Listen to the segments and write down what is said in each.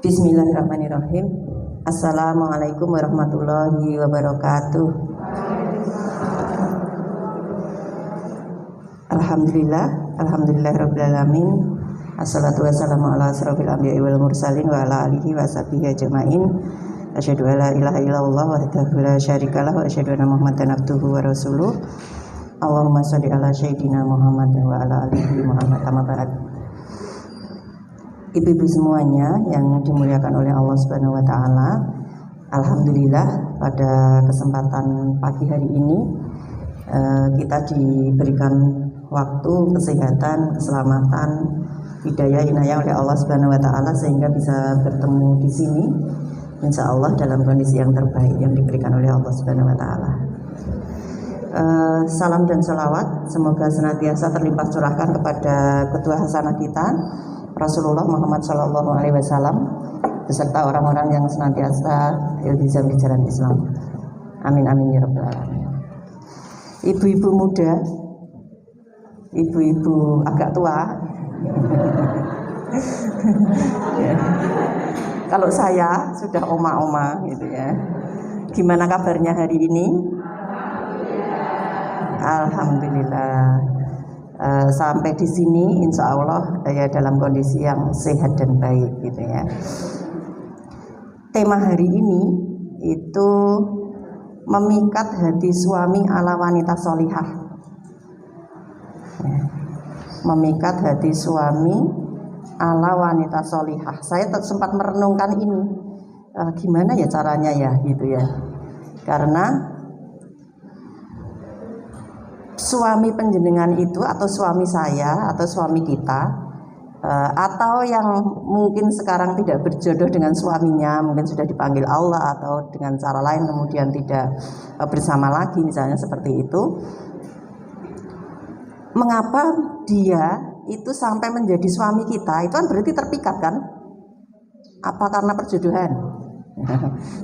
Bismillahirrahmanirrahim. Assalamualaikum warahmatullahi wabarakatuh. Alhamdulillahirabbil alamin. Assalatu wassalamu ala asrofil anbiya'i wal mursalin wa ala alihi wa sahbihi ajmain. Asyhadu an la ilaha illallah wahdahu la syarikalah wa asyhadu anna Muhammadan abduhu wa rasuluh. Allahumma shalli ala sayyidina Muhammad wa ala alihi Muhammad. Amma ba'd. Ibu-ibu semuanya yang dimuliakan oleh Allah Subhanahu wa taala, alhamdulillah pada kesempatan pagi hari ini kita diberikan waktu, kesehatan, keselamatan, hidayah, inayah oleh Allah Subhanahu wa taala sehingga bisa bertemu di sini insya Allah dalam kondisi yang terbaik yang diberikan oleh Allah Subhanahu wa taala. Salam dan salawat semoga senantiasa terlimpah curahkan kepada ketua hasanah kita Rasulullah Muhammad Sallallahu Alaihi Wasallam beserta orang-orang yang senantiasa iltizam di jalan Islam. Amin amin ya rabbal alamin. Ibu-ibu muda, ibu-ibu agak tua. Ya. Kalau saya sudah oma-oma gitu ya. Gimana kabarnya hari ini? Alhamdulillah. Sampai di sini insya Allah ya dalam kondisi yang sehat dan baik gitu ya. Tema hari ini itu memikat hati suami ala wanita solihah ya. Memikat hati suami ala wanita solihah. Saya sempat merenungkan ini gimana ya caranya ya gitu ya. Karena suami penjenengan itu atau suami saya atau suami kita atau yang mungkin sekarang tidak berjodoh dengan suaminya, mungkin sudah dipanggil Allah atau dengan cara lain kemudian tidak bersama lagi misalnya seperti itu. Mengapa dia itu sampai menjadi suami kita? Itu kan berarti terpikat kan? Apa karena perjodohan?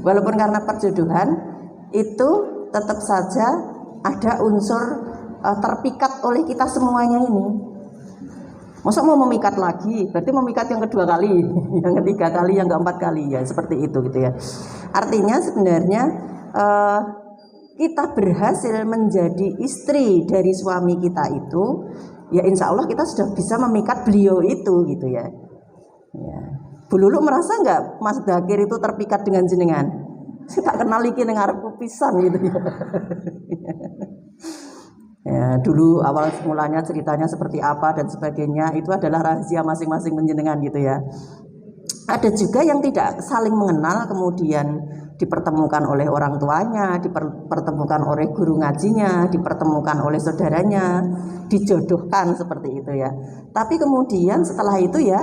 Walaupun karena perjodohan itu tetap saja ada unsur terpikat oleh kita semuanya ini. Masa mau memikat lagi? Berarti memikat yang kedua kali, yang ketiga kali, yang keempat kali ya seperti itu gitu ya. Artinya sebenarnya kita berhasil menjadi istri dari suami kita itu, ya insya Allah kita sudah bisa memikat beliau itu gitu ya. Bu Lulu merasa nggak Mas Dakir itu terpikat dengan jenengan? Saya tak kenal iki ning arepku pisan gitu ya. Ya, dulu awal mulanya ceritanya seperti apa dan sebagainya itu adalah rahasia masing-masing penjenengan gitu ya. Ada juga yang tidak saling mengenal kemudian dipertemukan oleh orang tuanya, dipertemukan oleh guru ngajinya, dipertemukan oleh saudaranya, dijodohkan seperti itu ya. Tapi kemudian setelah itu ya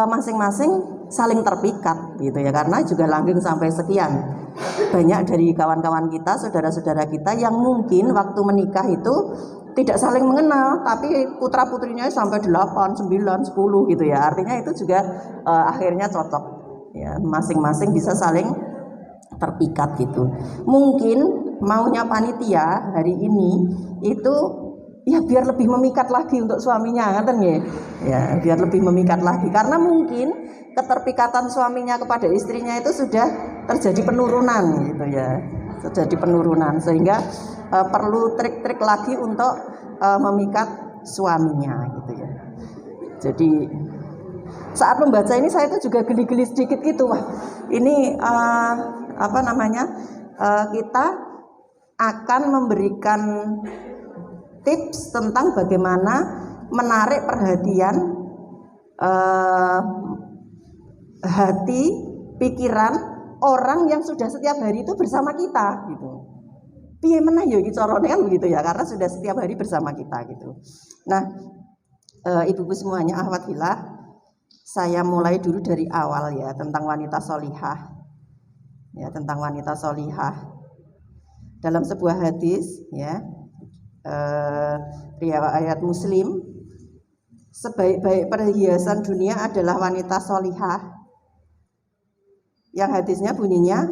masing-masing saling terpikat gitu ya, karena juga langgeng sampai sekian. Banyak dari kawan-kawan kita, saudara-saudara kita yang mungkin waktu menikah itu tidak saling mengenal, tapi putra-putrinya sampai 8, 9, 10 gitu ya. Artinya itu juga akhirnya cocok ya, masing-masing bisa saling terpikat gitu. Mungkin maunya panitia hari ini itu ya biar lebih memikat lagi untuk suaminya, ngaten nggih. Ya, biar lebih memikat lagi karena mungkin keterpikatan suaminya kepada istrinya itu sudah terjadi penurunan gitu ya. Terjadi penurunan sehingga perlu trik-trik lagi untuk memikat suaminya gitu ya. Jadi saat membaca ini saya itu juga geli-geli sedikit gitu. Wah, ini kita akan memberikan tips tentang bagaimana menarik perhatian hati, pikiran orang yang sudah setiap hari itu bersama kita gitu. Piye meneh ya iki carane kan begitu ya, karena sudah setiap hari bersama kita gitu. Nah, ibu-ibu semuanya ahwatillah, saya mulai dulu dari awal ya tentang wanita solihah. Ya, tentang wanita solihah. Dalam sebuah hadis ya, riwayat Muslim, sebaik-baik perhiasan dunia adalah wanita solihah. Yang hadisnya bunyinya,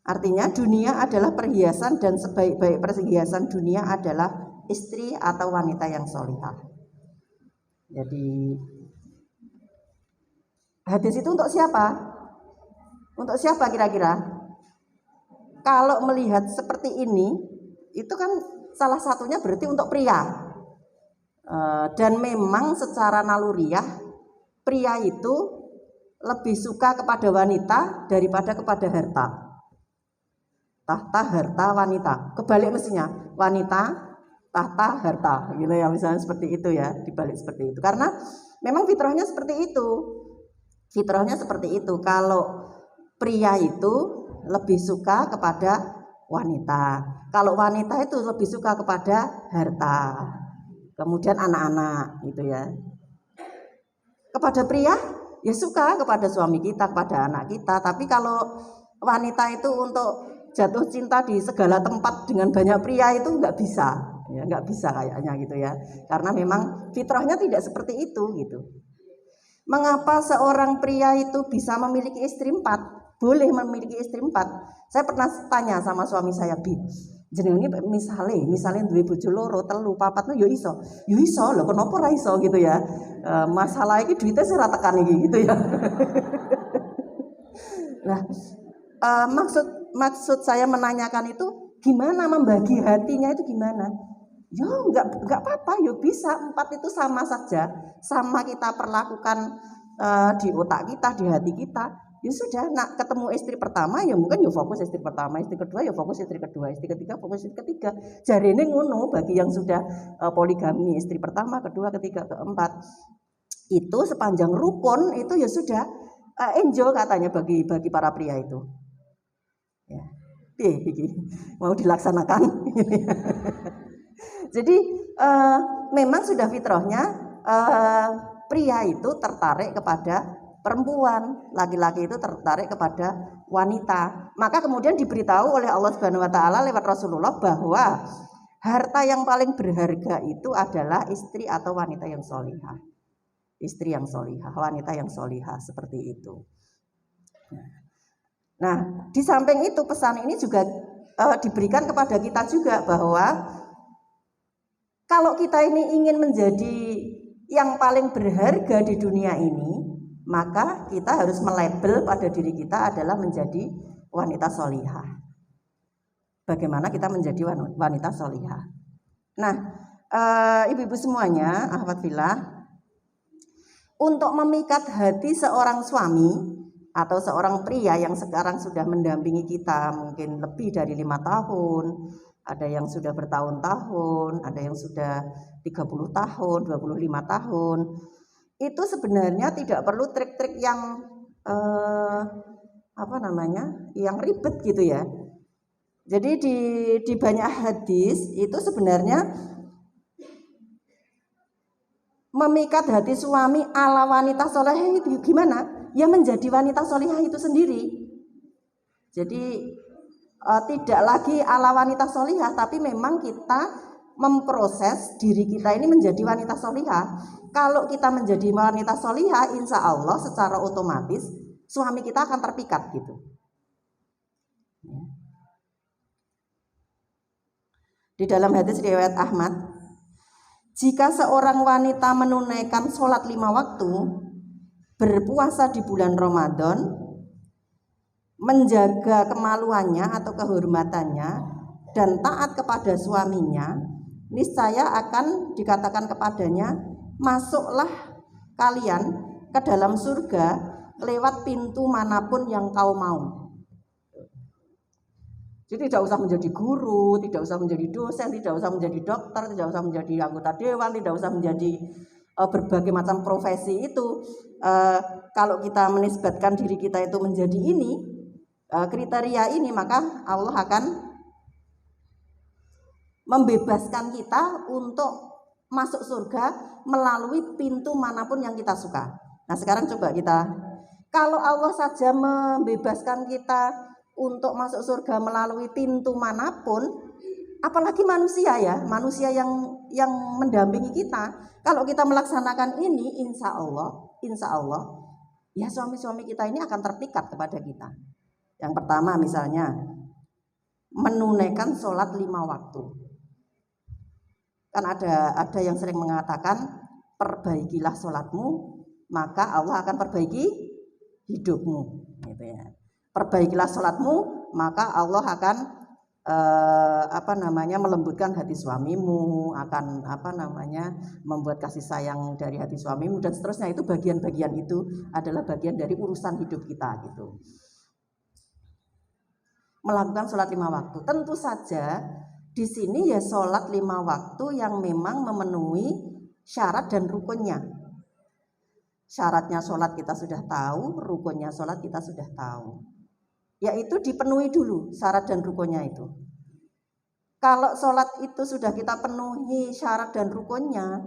artinya dunia adalah perhiasan dan sebaik-baik perhiasan dunia adalah istri atau wanita yang solihah. Jadi Hadis itu untuk siapa? Untuk siapa kira-kira? Kalau melihat seperti ini, itu kan salah satunya berarti untuk pria. Dan memang secara naluriah pria itu lebih suka kepada wanita daripada kepada harta. Tahta harta wanita. Kebalik mestinya, wanita tahta harta, gitu ya, misalnya seperti itu ya, dibalik seperti itu. Karena memang fitrahnya seperti itu. Fitrahnya seperti itu. Kalau pria itu lebih suka kepada wanita. Kalau wanita itu lebih suka kepada harta. Kemudian anak-anak gitu ya. Kepada pria ya suka kepada suami kita, kepada anak kita. Tapi kalau wanita itu untuk jatuh cinta di segala tempat dengan banyak pria itu nggak bisa, ya nggak bisa kayaknya gitu ya. Karena memang fitrahnya tidak seperti itu gitu. Mengapa seorang pria itu bisa memiliki istri 4? Boleh memiliki istri 4. Saya pernah tanya sama suami saya, Bi, jeneng ini misalnya duwe bojo loro, telu, papat yo iso. Yo iso lho, kenapa ora iso gitu ya. Masalah iki duitnya saya tekan iki gitu ya. Nah, maksud saya menanyakan itu gimana membagi hatinya itu gimana? Ya enggak apa-apa, ya bisa 4 itu sama saja, sama kita perlakukan di otak kita, di hati kita. Ya sudah, nak ketemu istri pertama ya mungkin ya fokus istri pertama, istri kedua ya fokus istri kedua, istri ketiga fokus istri ketiga. Jarine ngono bagi yang sudah poligami, istri pertama, kedua, ketiga, keempat. Itu sepanjang rukun itu ya sudah enjoy katanya bagi para pria itu. Ya. Mau dilaksanakan. Jadi memang sudah fitrahnya pria itu tertarik kepada perempuan, laki-laki itu tertarik kepada wanita. Maka kemudian diberitahu oleh Allah Subhanahu wa taala lewat Rasulullah bahwa harta yang paling berharga itu adalah istri atau wanita yang solihah. Istri yang solihah, wanita yang solihah, seperti itu. Nah, di samping itu pesan ini juga diberikan kepada kita juga bahwa kalau kita ini ingin menjadi yang paling berharga di dunia ini, maka kita harus melabel pada diri kita adalah menjadi wanita solihah. Bagaimana kita menjadi wanita solihah? Nah, ibu-ibu semuanya, akhwat fillah, untuk memikat hati seorang suami atau seorang pria yang sekarang sudah mendampingi kita mungkin lebih dari 5 tahun, ada yang sudah bertahun-tahun, ada yang sudah 30 tahun, 25 tahun. Itu sebenarnya tidak perlu trik-trik yang yang ribet gitu ya. Jadi di banyak hadis itu sebenarnya memikat hati suami ala wanita solehah itu gimana? Ya menjadi wanita solehah itu sendiri. Jadi tidak lagi ala wanita solehah, tapi memang kita memproses diri kita ini menjadi wanita solihah. Kalau kita menjadi wanita solihah, insya Allah secara otomatis suami kita akan terpikat gitu. Di dalam hadis riwayat Ahmad, jika seorang wanita menunaikan sholat 5 waktu, berpuasa di bulan Ramadan, menjaga kemaluannya atau kehormatannya, dan taat kepada suaminya, niscaya akan dikatakan kepadanya, masuklah kalian ke dalam surga lewat pintu manapun yang kau mau. Jadi tidak usah menjadi guru, tidak usah menjadi dosen, tidak usah menjadi dokter, tidak usah menjadi anggota dewan, tidak usah menjadi berbagai macam profesi itu. Kalau kita menisbatkan diri kita itu menjadi ini, kriteria ini, maka Allah akan membebaskan kita untuk masuk surga melalui pintu manapun yang kita suka. Nah sekarang coba kita, kalau Allah saja membebaskan kita untuk masuk surga melalui pintu manapun, apalagi manusia ya, manusia yang mendampingi kita. Kalau kita melaksanakan ini, insya Allah, ya suami-suami kita ini akan terpikat kepada kita. Yang pertama misalnya, menunaikan sholat 5 waktu. Kan ada yang sering mengatakan, perbaikilah sholatmu, maka Allah akan perbaiki hidupmu, gitu ya. Perbaikilah sholatmu, maka Allah akan melembutkan hati suamimu, akan membuat kasih sayang dari hati suamimu dan seterusnya. Itu bagian-bagian itu adalah bagian dari urusan hidup kita gitu. Melakukan sholat 5 waktu, tentu saja di sini ya sholat 5 waktu yang memang memenuhi syarat dan rukunnya. Syaratnya sholat kita sudah tahu, rukunnya sholat kita sudah tahu. Yaitu dipenuhi dulu syarat dan rukunnya itu. Kalau sholat itu sudah kita penuhi syarat dan rukunnya,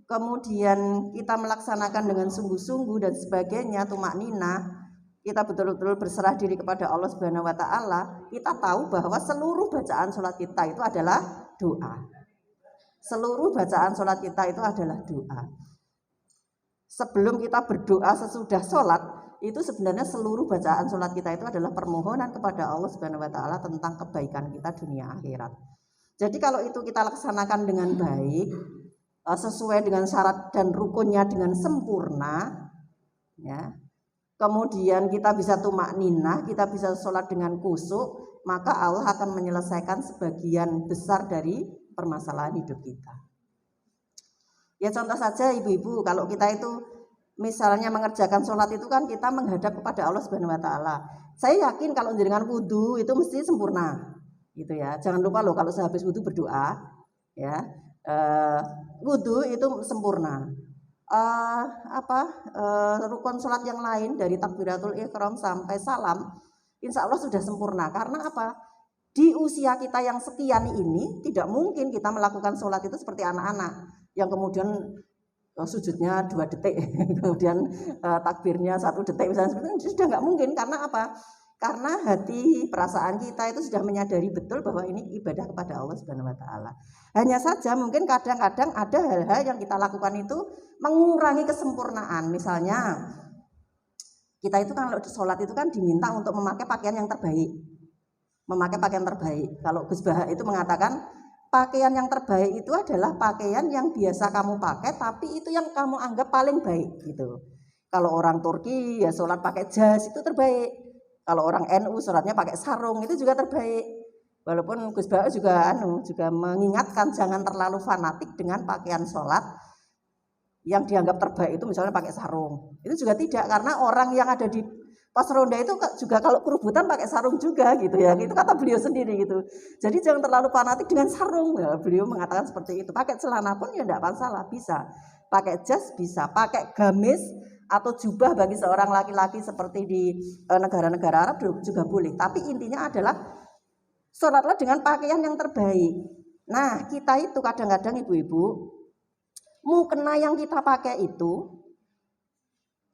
kemudian kita melaksanakan dengan sungguh-sungguh dan sebagainya, tumak ninah, kita betul-betul berserah diri kepada Allah Subhanahu wa taala, kita tahu bahwa seluruh bacaan sholat kita itu adalah doa. Seluruh bacaan sholat kita itu adalah doa. Sebelum kita berdoa sesudah sholat, itu sebenarnya seluruh bacaan sholat kita itu adalah permohonan kepada Allah Subhanahu wa taala tentang kebaikan kita dunia akhirat. Jadi kalau itu kita laksanakan dengan baik, sesuai dengan syarat dan rukunnya dengan sempurna, ya, kemudian kita bisa tumak ninah, kita bisa sholat dengan khusyuk, maka Allah akan menyelesaikan sebagian besar dari permasalahan hidup kita. Ya contoh saja ibu-ibu, kalau kita itu misalnya mengerjakan sholat itu kan kita menghadap kepada Allah Subhanahu wa taala. Saya yakin kalau jenengan wudu itu mesti sempurna, gitu ya. Jangan lupa loh kalau sehabis wudu berdoa, ya. Wudu itu sempurna. Rukun sholat yang lain dari takbiratul ihram sampai salam, insya Allah sudah sempurna. Karena apa? Di usia kita yang sekian ini tidak mungkin kita melakukan sholat itu seperti anak-anak yang kemudian sujudnya 2 detik, kemudian takbirnya 1 detik misalnya, sudah nggak mungkin. Karena apa? Karena hati, perasaan kita itu sudah menyadari betul bahwa ini ibadah kepada Allah Subhanahu wa taala. Hanya saja mungkin kadang-kadang ada hal-hal yang kita lakukan itu mengurangi kesempurnaan. Misalnya kita itu kan kalau sholat itu kan diminta untuk memakai pakaian yang terbaik. Memakai pakaian terbaik. Kalau Gus Baha itu mengatakan pakaian yang terbaik itu adalah pakaian yang biasa kamu pakai, tapi itu yang kamu anggap paling baik gitu. Kalau orang Turki ya sholat pakai jas itu terbaik. Kalau orang NU sholatnya pakai sarung itu juga terbaik. Walaupun Gus Baha juga mengingatkan jangan terlalu fanatik dengan pakaian sholat yang dianggap terbaik itu misalnya pakai sarung. Itu juga tidak, karena orang yang ada di pos ronda itu juga kalau kerubutan pakai sarung juga gitu ya. Itu kata beliau sendiri gitu. Jadi jangan terlalu fanatik dengan sarung. Ya, beliau mengatakan seperti itu. Pakai celana pun ya tidak masalah, bisa. Pakai jas bisa, pakai gamis atau jubah bagi seorang laki-laki seperti di negara-negara Arab juga boleh. Tapi intinya adalah sholatlah dengan pakaian yang terbaik. Nah, kita itu kadang-kadang ibu-ibu, mukena yang kita pakai itu,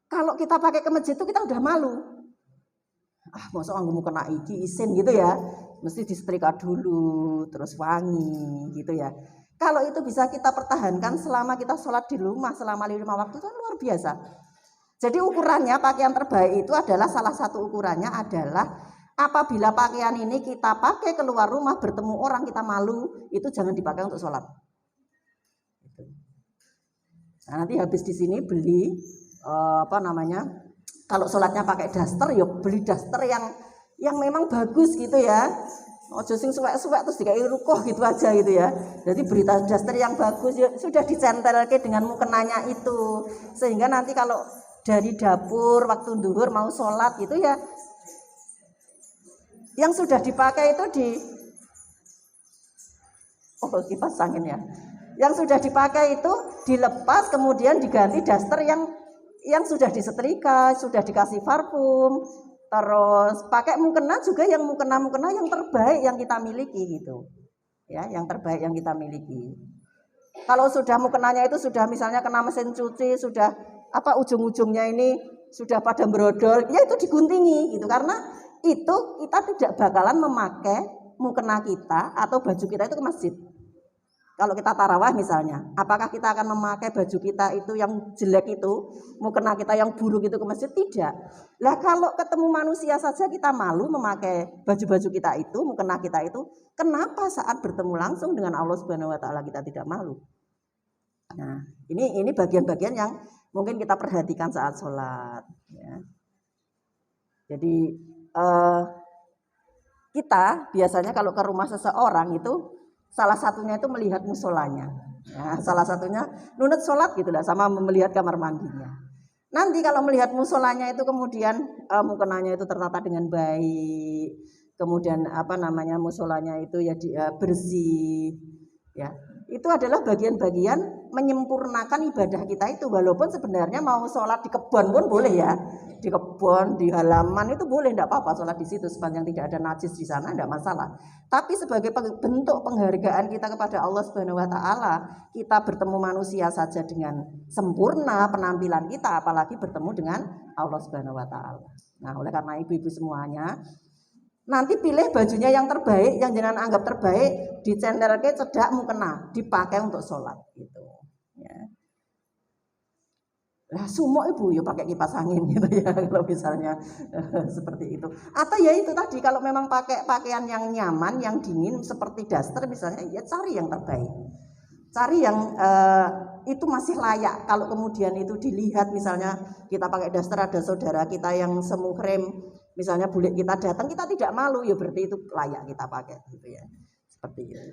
kalau kita pakai ke masjid itu kita udah malu. Masa anggo mukena iki isin gitu ya. Mesti disetrika dulu, terus wangi gitu ya. Kalau itu bisa kita pertahankan selama kita sholat di rumah selama 5 waktu itu luar biasa. Jadi ukurannya pakaian terbaik itu adalah salah satu ukurannya adalah apabila pakaian ini kita pakai keluar rumah bertemu orang kita malu, itu jangan dipakai untuk sholat. Nah, nanti habis di sini beli kalau sholatnya pakai daster, yuk beli daster yang memang bagus gitu ya. Ojo sing suwek-suwek terus dikai rukoh gitu aja gitu ya. Jadi berita daster yang bagus ya, sudah dicentelke dengan mukenanya itu, sehingga nanti kalau dari dapur waktu zuhur mau sholat gitu ya, yang sudah dipakai itu dipasangin ya. Yang sudah dipakai itu dilepas kemudian diganti daster yang sudah disetrika, sudah dikasih parfum, terus pakai mukena juga yang mukena yang terbaik yang kita miliki gitu. Ya, yang terbaik yang kita miliki. Kalau sudah mukenanya itu sudah misalnya kena mesin cuci, sudah ujung-ujungnya ini sudah pada brodol, ya itu diguntingi gitu, karena itu kita tidak bakalan memakai mukena kita atau baju kita itu ke masjid. Kalau kita tarawih misalnya, apakah kita akan memakai baju kita itu yang jelek itu, mukena kita yang buruk itu ke masjid? Tidak. Lah kalau ketemu manusia saja kita malu memakai baju-baju kita itu, mukena kita itu, kenapa saat bertemu langsung dengan Allah Subhanahu wa taala kita tidak malu? Nah, ini bagian-bagian yang mungkin kita perhatikan saat sholat ya. Jadi kita biasanya kalau ke rumah seseorang itu salah satunya itu melihat musolanya. Nah, salah satunya nunut sholat gitu lah, sama melihat kamar mandinya. Nanti kalau melihat musolanya itu kemudian mukenanya itu tertata dengan baik, kemudian musolanya itu ya bersih, ya itu adalah bagian-bagian menyempurnakan ibadah kita itu. Walaupun sebenarnya mau sholat di kebun pun boleh ya, di kebun, di halaman itu boleh, tidak apa-apa sholat di situ sepanjang tidak ada najis di sana, tidak masalah. Tapi sebagai bentuk penghargaan kita kepada Allah Subhanahu Wa Taala, kita bertemu manusia saja dengan sempurna penampilan kita, apalagi bertemu dengan Allah Subhanahu Wa Taala. Nah, oleh karena ibu-ibu semuanya, nanti pilih bajunya yang terbaik, yang jenengan anggap terbaik, dicenderke cedak mukena, dipakai untuk sholat gitu. Ya. Lah sumuk ibu ya pakai kipas angin gitu ya kalau misalnya seperti itu. Atau ya itu tadi kalau memang pakai pakaian yang nyaman, yang dingin seperti daster misalnya, ya cari yang terbaik. Cari yang itu masih layak. Kalau kemudian itu dilihat misalnya kita pakai daster, ada saudara kita yang semuhrim, misalnya bule kita datang, kita tidak malu, ya berarti itu layak kita pakai gitu ya. Seperti itu.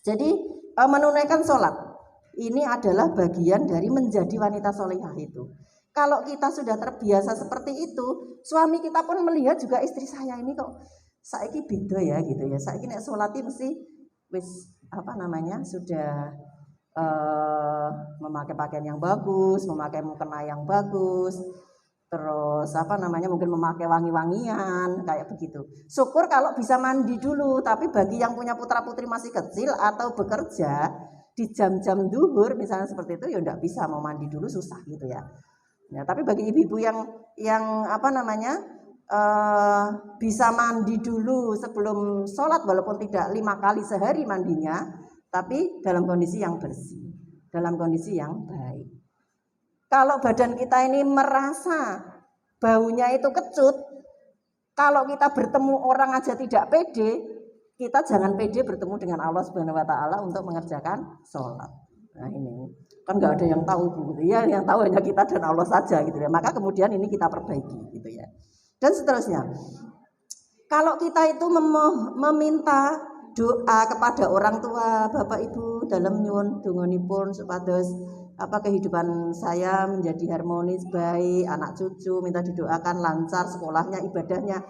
Jadi menunaikan sholat ini adalah bagian dari menjadi wanita solehah itu. Kalau kita sudah terbiasa seperti itu, suami kita pun melihat juga istri saya ini kok saiki beda ya gitu ya. Saiki nek sholat mesti wis sudah memakai pakaian yang bagus, memakai mukena yang bagus, terus mungkin memakai wangi-wangian kayak begitu. Syukur kalau bisa mandi dulu, tapi bagi yang punya putra-putri masih kecil atau bekerja di jam-jam duhur misalnya seperti itu, ya enggak bisa, mau mandi dulu susah gitu ya. Ya, tapi bagi ibu-ibu yang bisa mandi dulu sebelum sholat, walaupun tidak 5 kali sehari mandinya, tapi dalam kondisi yang bersih, dalam kondisi yang baik. Kalau badan kita ini merasa baunya itu kecut, kalau kita bertemu orang aja tidak pede, kita jangan pede bertemu dengan Allah Subhanahu Wa Taala untuk mengerjakan sholat. Nah ini kan nggak ada yang tahu gitu ya, yang tahu hanya kita dan Allah saja gitu ya. Maka kemudian ini kita perbaiki gitu ya. Dan seterusnya, kalau kita itu meminta doa kepada orang tua, bapak ibu dalam nyuwun dongonipun supados kehidupan saya menjadi harmonis, baik, anak cucu minta didoakan lancar sekolahnya, ibadahnya.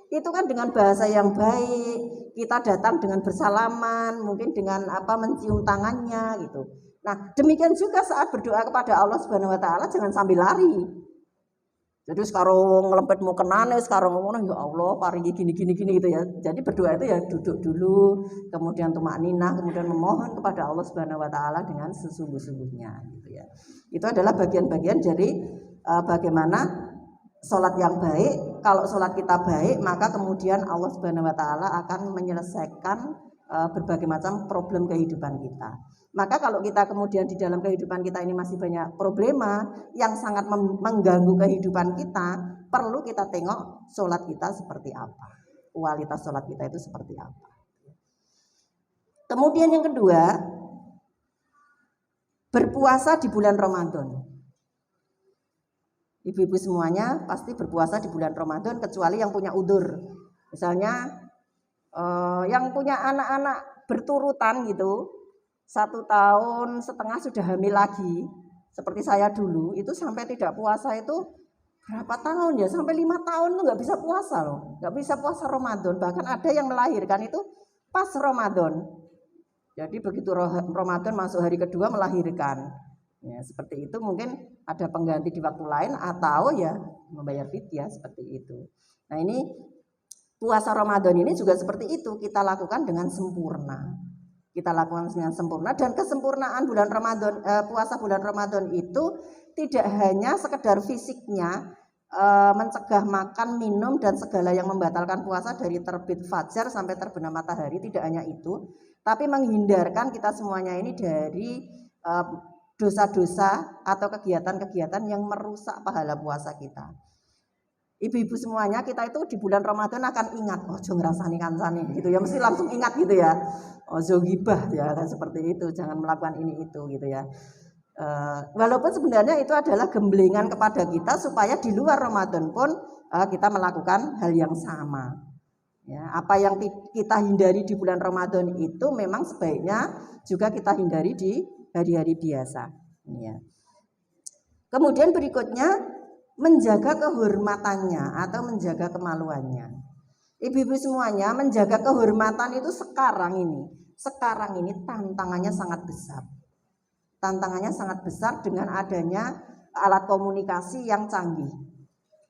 Itu kan dengan bahasa yang baik, kita datang dengan bersalaman, mungkin dengan mencium tangannya gitu. Nah, demikian juga saat berdoa kepada Allah Subhanahu Wa Taala jangan sambil lari. Jadi sekarang ngelempet mau kenane, sekarang ngomong ya Allah paringi gini gitu ya. Jadi berdoa itu ya duduk dulu, kemudian tumakninah, kemudian memohon kepada Allah Subhanahu Wa Taala dengan sesungguh-sungguhnya gitu ya. Itu adalah bagian-bagian dari bagaimana sholat yang baik. Kalau sholat kita baik, maka kemudian Allah Subhanahu Wa Taala akan menyelesaikan berbagai macam problem kehidupan kita. Maka kalau kita kemudian di dalam kehidupan kita ini masih banyak problema yang sangat mengganggu kehidupan kita, perlu kita tengok sholat kita seperti apa, kualitas sholat kita itu seperti apa. Kemudian yang kedua, berpuasa di bulan Ramadan. Ibu-ibu semuanya pasti berpuasa di bulan Ramadan kecuali yang punya udzur. Misalnya yang punya anak-anak berturutan gitu, 1,5 tahun sudah hamil lagi, seperti saya dulu, itu sampai tidak puasa itu berapa tahun ya, sampai 5 tahun tuh nggak bisa puasa loh, nggak bisa puasa Ramadan. Bahkan ada yang melahirkan itu pas Ramadan. Jadi begitu Ramadan masuk hari kedua melahirkan. Ya, seperti itu mungkin ada pengganti di waktu lain atau ya membayar fidyah seperti itu. Nah ini puasa Ramadan ini juga seperti itu, kita lakukan dengan sempurna. Kita lakukan dengan sempurna, dan kesempurnaan bulan Ramadan, puasa bulan Ramadan itu tidak hanya sekedar fisiknya, mencegah makan, minum dan segala yang membatalkan puasa dari terbit fajar sampai terbenam matahari, tidak hanya itu, tapi menghindarkan kita semuanya ini dari dosa-dosa atau kegiatan-kegiatan yang merusak pahala puasa kita. Ibu-ibu semuanya, kita itu di bulan Ramadan akan ingat, ojo ngrasani kancane gitu ya, mesti langsung ingat gitu ya. Ojo gibah ya kan, seperti itu, jangan melakukan ini itu gitu ya. Walaupun sebenarnya itu adalah gemblengan kepada kita supaya di luar Ramadan pun kita melakukan hal yang sama. Ya, apa yang kita hindari di bulan Ramadan itu memang sebaiknya juga kita hindari di hari-hari biasa. Ya. Kemudian berikutnya menjaga kehormatannya atau menjaga kemaluannya. Ibu-ibu semuanya, menjaga kehormatan itu sekarang ini tantangannya sangat besar. Tantangannya sangat besar dengan adanya alat komunikasi yang canggih,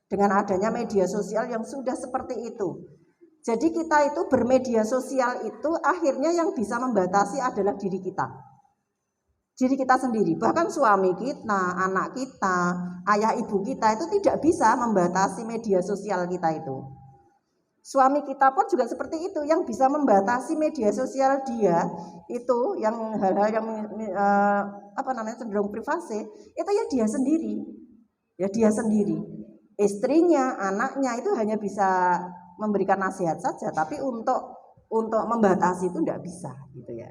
dengan adanya media sosial yang sudah seperti itu. Jadi kita itu bermedia sosial itu akhirnya yang bisa membatasi adalah diri kita sendiri. Bahkan suami kita, anak kita, ayah ibu kita itu tidak bisa membatasi media sosial kita itu. Suami kita pun juga seperti itu, yang bisa membatasi media sosial dia itu, yang hal-hal yang cenderung privasi, itu ya dia sendiri. Istrinya, anaknya itu hanya bisa memberikan nasihat saja, tapi untuk membatasi itu tidak bisa, gitu ya.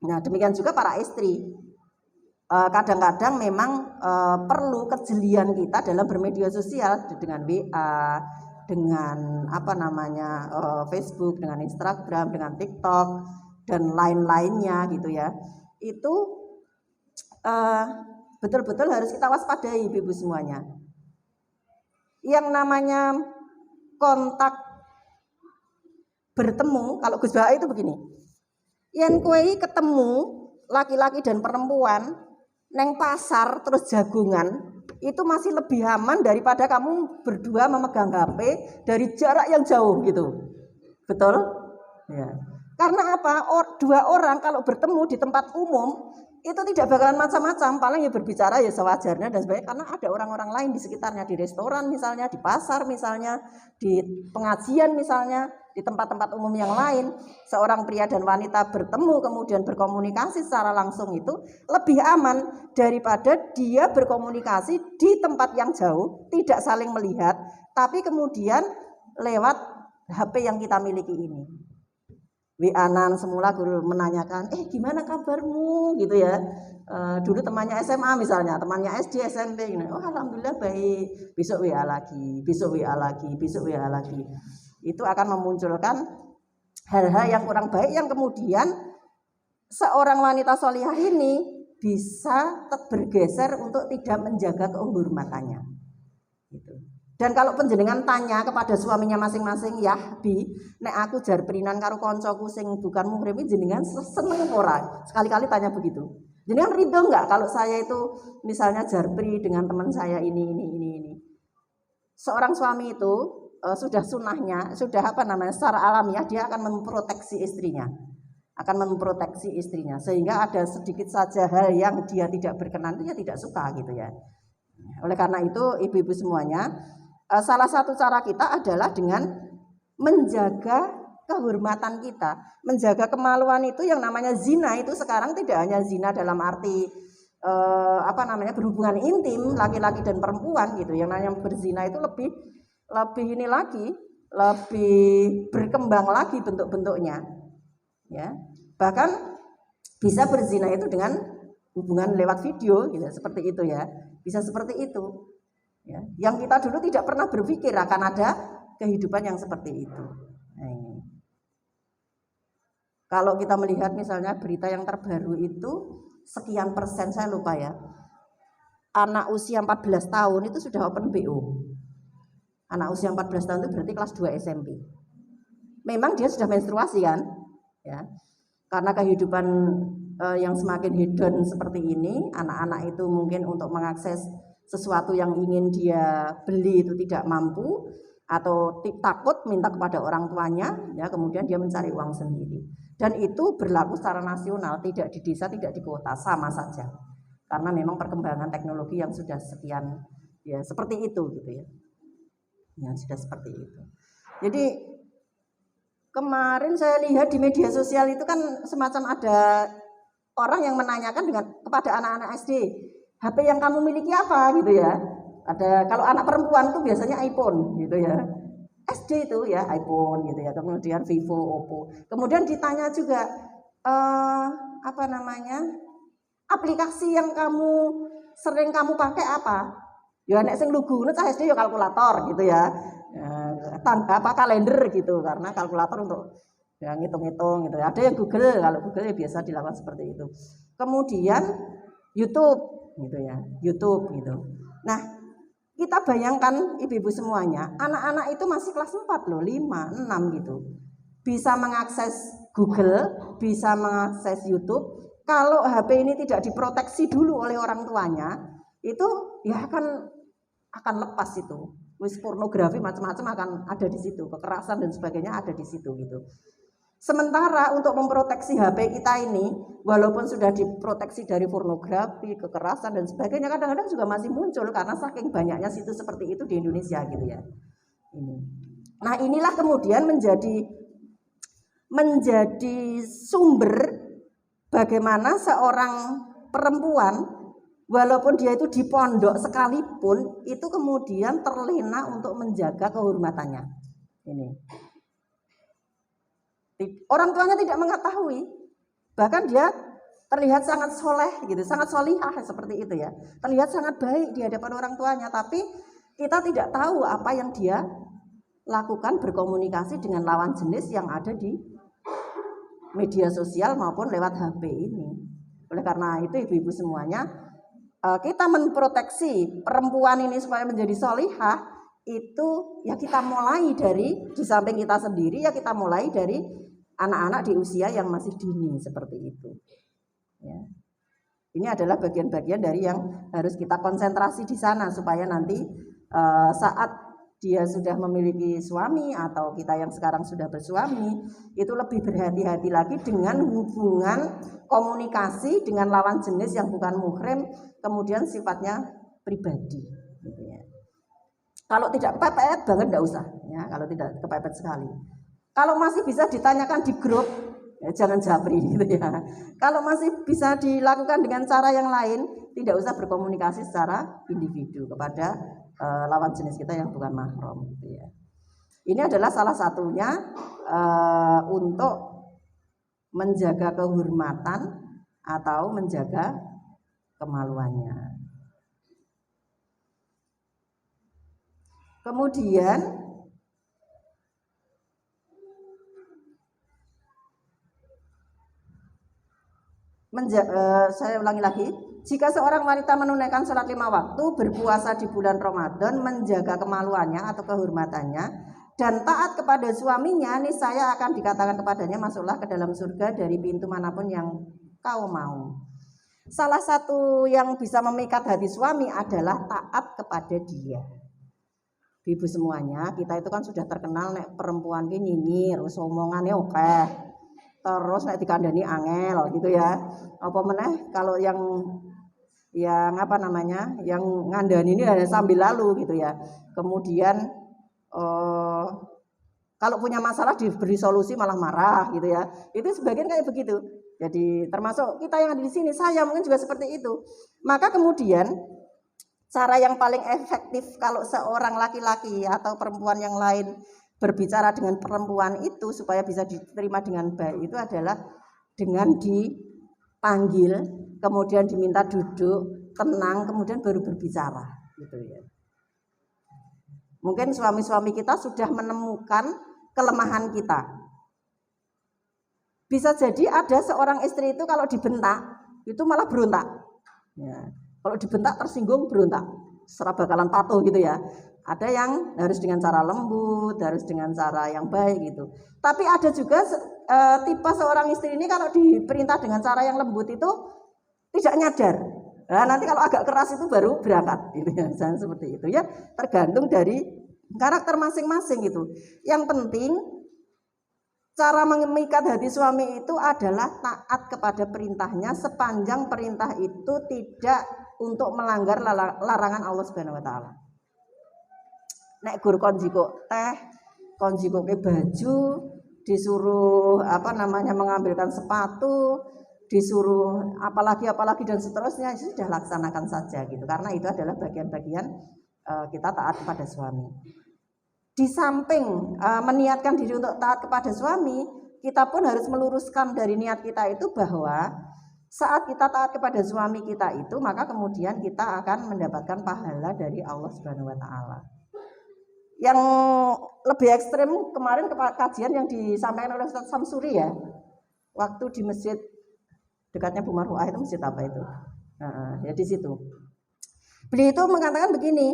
Nah, demikian juga para istri. Kadang-kadang memang perlu kejelian kita dalam bermedia sosial dengan WA, dengan Facebook, dengan Instagram, dengan TikTok dan lain-lainnya gitu ya. Itu betul-betul harus kita waspadai ibu-ibu semuanya. Yang namanya kontak bertemu, kalau Gus Baha itu begini. Yang kue ketemu laki-laki dan perempuan neng pasar terus jagungan, itu masih lebih aman daripada kamu berdua memegang HP dari jarak yang jauh gitu. Betul? Ya. Karena apa? Dua orang kalau bertemu di tempat umum itu tidak bakalan macam-macam, paling ya berbicara ya sewajarnya dan sebagainya, karena ada orang-orang lain di sekitarnya, di restoran misalnya, di pasar misalnya, di pengajian misalnya, di tempat-tempat umum yang lain. Seorang pria dan wanita bertemu kemudian berkomunikasi secara langsung itu lebih aman daripada dia berkomunikasi di tempat yang jauh, tidak saling melihat, tapi kemudian lewat HP yang kita miliki ini. WA-an semula guru menanyakan, gimana kabarmu gitu ya. Dulu temannya SMA misalnya, temannya SD, SMP gitu. Oh alhamdulillah baik, besok WA lagi. Itu akan memunculkan hal-hal yang kurang baik yang kemudian seorang wanita solihah ini bisa bergeser untuk tidak menjaga kehormatannya. Gitu. Dan kalau penjenengan tanya kepada suaminya masing-masing, ya Bi, nek aku jarprinan karo koncoku sing bukan muhrim, jenengan seneng ora? Sekali-kali tanya begitu. Jenengan ridho enggak kalau saya itu misalnya jarpri dengan teman saya ini. Seorang suami itu sudah sunnahnya, secara alamiah dia akan memproteksi istrinya. Sehingga ada sedikit saja hal yang dia tidak berkenan, dia tidak suka gitu ya. Oleh karena itu ibu-ibu semuanya, salah satu cara kita adalah dengan menjaga kehormatan kita, menjaga kemaluan itu. Yang namanya zina itu sekarang tidak hanya zina dalam arti berhubungan intim laki-laki dan perempuan gitu. Yang namanya berzina itu lebih berkembang lagi bentuk-bentuknya. Ya, bahkan bisa berzina itu dengan hubungan lewat video gitu, seperti itu ya. Bisa seperti itu. Ya, yang kita dulu tidak pernah berpikir akan ada kehidupan yang seperti itu. Nah, ini. Kalau kita melihat misalnya berita yang terbaru itu sekian persen, saya lupa ya, anak usia 14 tahun itu sudah open BO. Anak usia 14 tahun itu berarti kelas 2 SMP. Memang dia sudah menstruasi kan? Ya. Karena kehidupan yang semakin hedon seperti ini, anak-anak itu mungkin untuk mengakses sesuatu yang ingin dia beli itu tidak mampu atau takut minta kepada orang tuanya, ya kemudian dia mencari uang sendiri. Dan itu berlaku secara nasional, tidak di desa, tidak di kota, sama saja. Karena memang perkembangan teknologi yang sudah sekian, ya seperti itu gitu ya. Ya sudah seperti itu. Jadi kemarin saya lihat di media sosial itu kan semacam ada orang yang menanyakan kepada anak-anak SD, HP yang kamu miliki apa gitu ya. Ada, kalau anak perempuan tuh biasanya iPhone gitu ya. SD itu ya iPhone gitu ya. Kemudian Vivo, Oppo. Kemudian ditanya juga aplikasi yang sering kamu pakai apa? Ya nek sing lugu cah SD ya kalkulator gitu ya. Kalender gitu, karena kalkulator untuk ya ngitung-ngitung gitu. Ada yang Google, kalau Google ya biasa dilakukan seperti itu. Kemudian YouTube gitu ya, YouTube gitu. Nah, kita bayangkan ibu-ibu semuanya, anak-anak itu masih kelas 4 loh, 5, 6 gitu. Bisa mengakses Google, bisa mengakses YouTube. Kalau HP ini tidak diproteksi dulu oleh orang tuanya, itu ya akan lepas itu. Wis pornografi macam-macam akan ada di situ, kekerasan dan sebagainya ada di situ gitu. Sementara untuk memproteksi HP kita ini, walaupun sudah diproteksi dari pornografi, kekerasan dan sebagainya, kadang-kadang juga masih muncul karena saking banyaknya situs seperti itu di Indonesia gitu ya. Nah, inilah kemudian menjadi sumber bagaimana seorang perempuan, walaupun dia itu di pondok sekalipun, itu kemudian terlena untuk menjaga kehormatannya. Ini. Orang tuanya tidak mengetahui, bahkan dia terlihat sangat soleh gitu, sangat solihah seperti itu ya, terlihat sangat baik di hadapan orang tuanya, tapi kita tidak tahu apa yang dia lakukan berkomunikasi dengan lawan jenis yang ada di media sosial maupun lewat HP ini. Oleh karena itu ibu-ibu semuanya, kita memproteksi perempuan ini supaya menjadi solihah, itu ya kita mulai dari, di samping kita sendiri ya kita mulai dari anak-anak di usia yang masih dini seperti itu ya. Ini adalah bagian-bagian dari yang harus kita konsentrasi di sana, supaya nanti saat dia sudah memiliki suami atau kita yang sekarang sudah bersuami, itu lebih berhati-hati lagi dengan hubungan komunikasi dengan lawan jenis yang bukan muhrim, kemudian sifatnya pribadi gitu ya. Kalau tidak kepepet banget enggak usah ya, kalau tidak kepepet sekali. Kalau masih bisa ditanyakan di grup, ya jangan japri gitu ya. Kalau masih bisa dilakukan dengan cara yang lain, tidak usah berkomunikasi secara individu kepada lawan jenis kita yang bukan mahram gitu ya. Ini adalah salah satunya untuk menjaga kehormatan atau menjaga kemaluannya. Kemudian saya ulangi lagi, jika seorang wanita menunaikan sholat 5 waktu, berpuasa di bulan Ramadan, menjaga kemaluannya atau kehormatannya, dan taat kepada suaminya, niscaya akan dikatakan kepadanya, masuklah ke dalam surga dari pintu manapun yang kau mau. Salah satu yang bisa memikat hati suami adalah taat kepada dia. Ibu semuanya, kita itu kan sudah terkenal nek perempuan ini nyinyir, omongannya oke. Terus nek dikandani angel gitu ya. Apa meneh kalau yang apa namanya, yang ngandani ini ada sambil lalu gitu ya. Kemudian kalau punya masalah diberi solusi malah marah gitu ya. Itu sebagian kayak begitu. Jadi termasuk kita yang ada di sini, saya mungkin juga seperti itu. Maka kemudian cara yang paling efektif kalau seorang laki-laki atau perempuan yang lain berbicara dengan perempuan itu supaya bisa diterima dengan baik itu adalah dengan dipanggil, kemudian diminta duduk, tenang, kemudian baru berbicara gitu ya. Mungkin suami-suami kita sudah menemukan kelemahan kita. Bisa jadi ada seorang istri itu kalau dibentak itu malah berontak. Ya. Kalau dibentak tersinggung berontak, serah bakalan patuh gitu ya. Ada yang harus dengan cara lembut, harus dengan cara yang baik gitu. Tapi ada juga tipe seorang istri ini kalau diperintah dengan cara yang lembut itu tidak nyadar. Nah, nanti kalau agak keras itu baru berangkat gitu ya. Jangan seperti itu ya. Tergantung dari karakter masing-masing itu. Yang penting cara memikat hati suami itu adalah taat kepada perintahnya sepanjang perintah itu tidak untuk melanggar larangan Allah Subhanahu wa taala. Nek gur kon jiko teh, kon jiko ke baju, disuruh mengambilkan sepatu, disuruh apalagi dan seterusnya, sudah laksanakan saja gitu. Karena itu adalah bagian-bagian kita taat kepada suami. Di samping meniatkan diri untuk taat kepada suami, kita pun harus meluruskan dari niat kita itu bahwa Saat kita taat kepada suami kita itu, maka kemudian kita akan mendapatkan pahala dari Allah Subhanahu wa taala. Yang lebih ekstrem kemarin kajian yang disampaikan oleh Ustaz Samsuri ya, waktu di masjid dekatnya Bu Marhuah itu, masjid apa itu? Ya di situ. Beliau itu mengatakan begini,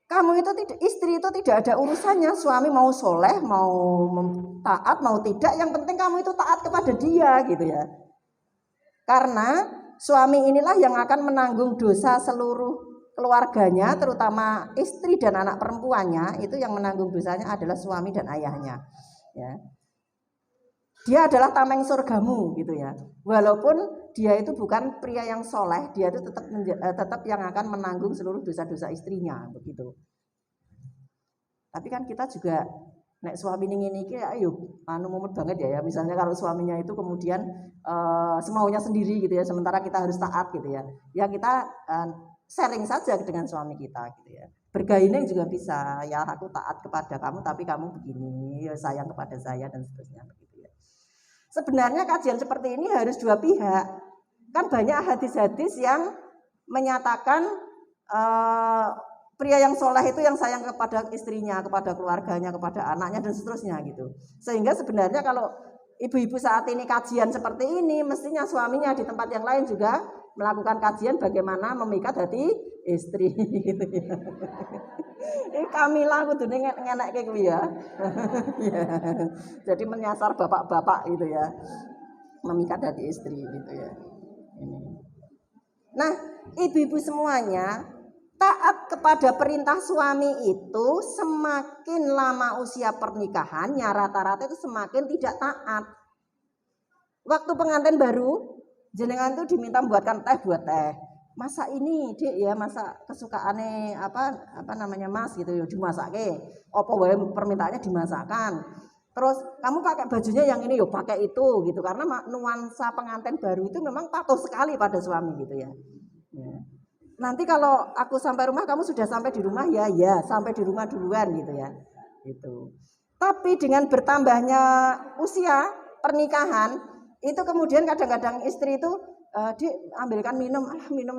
kamu itu tidak, istri itu tidak ada urusannya suami mau soleh, mau taat, mau tidak, yang penting kamu itu taat kepada dia gitu ya. Karena suami inilah yang akan menanggung dosa seluruh keluarganya, terutama istri dan anak perempuannya, itu yang menanggung dosanya adalah suami dan ayahnya. Ya. Dia adalah tameng surgamu gitu ya. Walaupun dia itu bukan pria yang soleh, dia itu tetap yang akan menanggung seluruh dosa-dosa istrinya begitu. Tapi kan kita juga nek suami ini ayo mumet banget ya. Misalnya kalau suaminya itu kemudian semaunya sendiri gitu ya, sementara kita harus taat gitu ya. Ya kita sharing saja dengan suami kita gitu ya. Bergaining juga bisa. Ya aku taat kepada kamu tapi kamu begini, ya sayang kepada saya dan seterusnya begitu ya. Sebenarnya kajian seperti ini harus dua pihak. Kan banyak hadis-hadis yang menyatakan pria yang soleh itu yang sayang kepada istrinya, kepada keluarganya, kepada anaknya dan seterusnya gitu. Sehingga sebenarnya kalau ibu-ibu saat ini kajian seperti ini, mestinya suaminya di tempat yang lain juga melakukan kajian bagaimana memikat hati istri gitu ya. Kamilah kudu ngenek kayak gitu ya. Jadi menyasar bapak-bapak gitu ya. Memikat hati istri gitu ya. Nah, ibu-ibu semuanya, taat kepada perintah suami itu semakin lama usia pernikahannya rata-rata itu semakin tidak taat. Waktu pengantin baru, jenengan tuh diminta buatkan teh, buat teh. Masak ini, Dek ya, masak kesukaannya apa namanya Mas gitu ya, dimasake. Apa wae permintaannya dimasakkan. Terus kamu pakai bajunya yang ini yuk, pakai itu gitu, karena nuansa pengantin baru itu memang patuh sekali pada suami gitu ya. Nanti kalau aku sampai rumah kamu sudah sampai di rumah ya sampai di rumah duluan gitu ya. Gitu. Tapi dengan bertambahnya usia pernikahan itu kemudian kadang-kadang istri itu ambilkan minum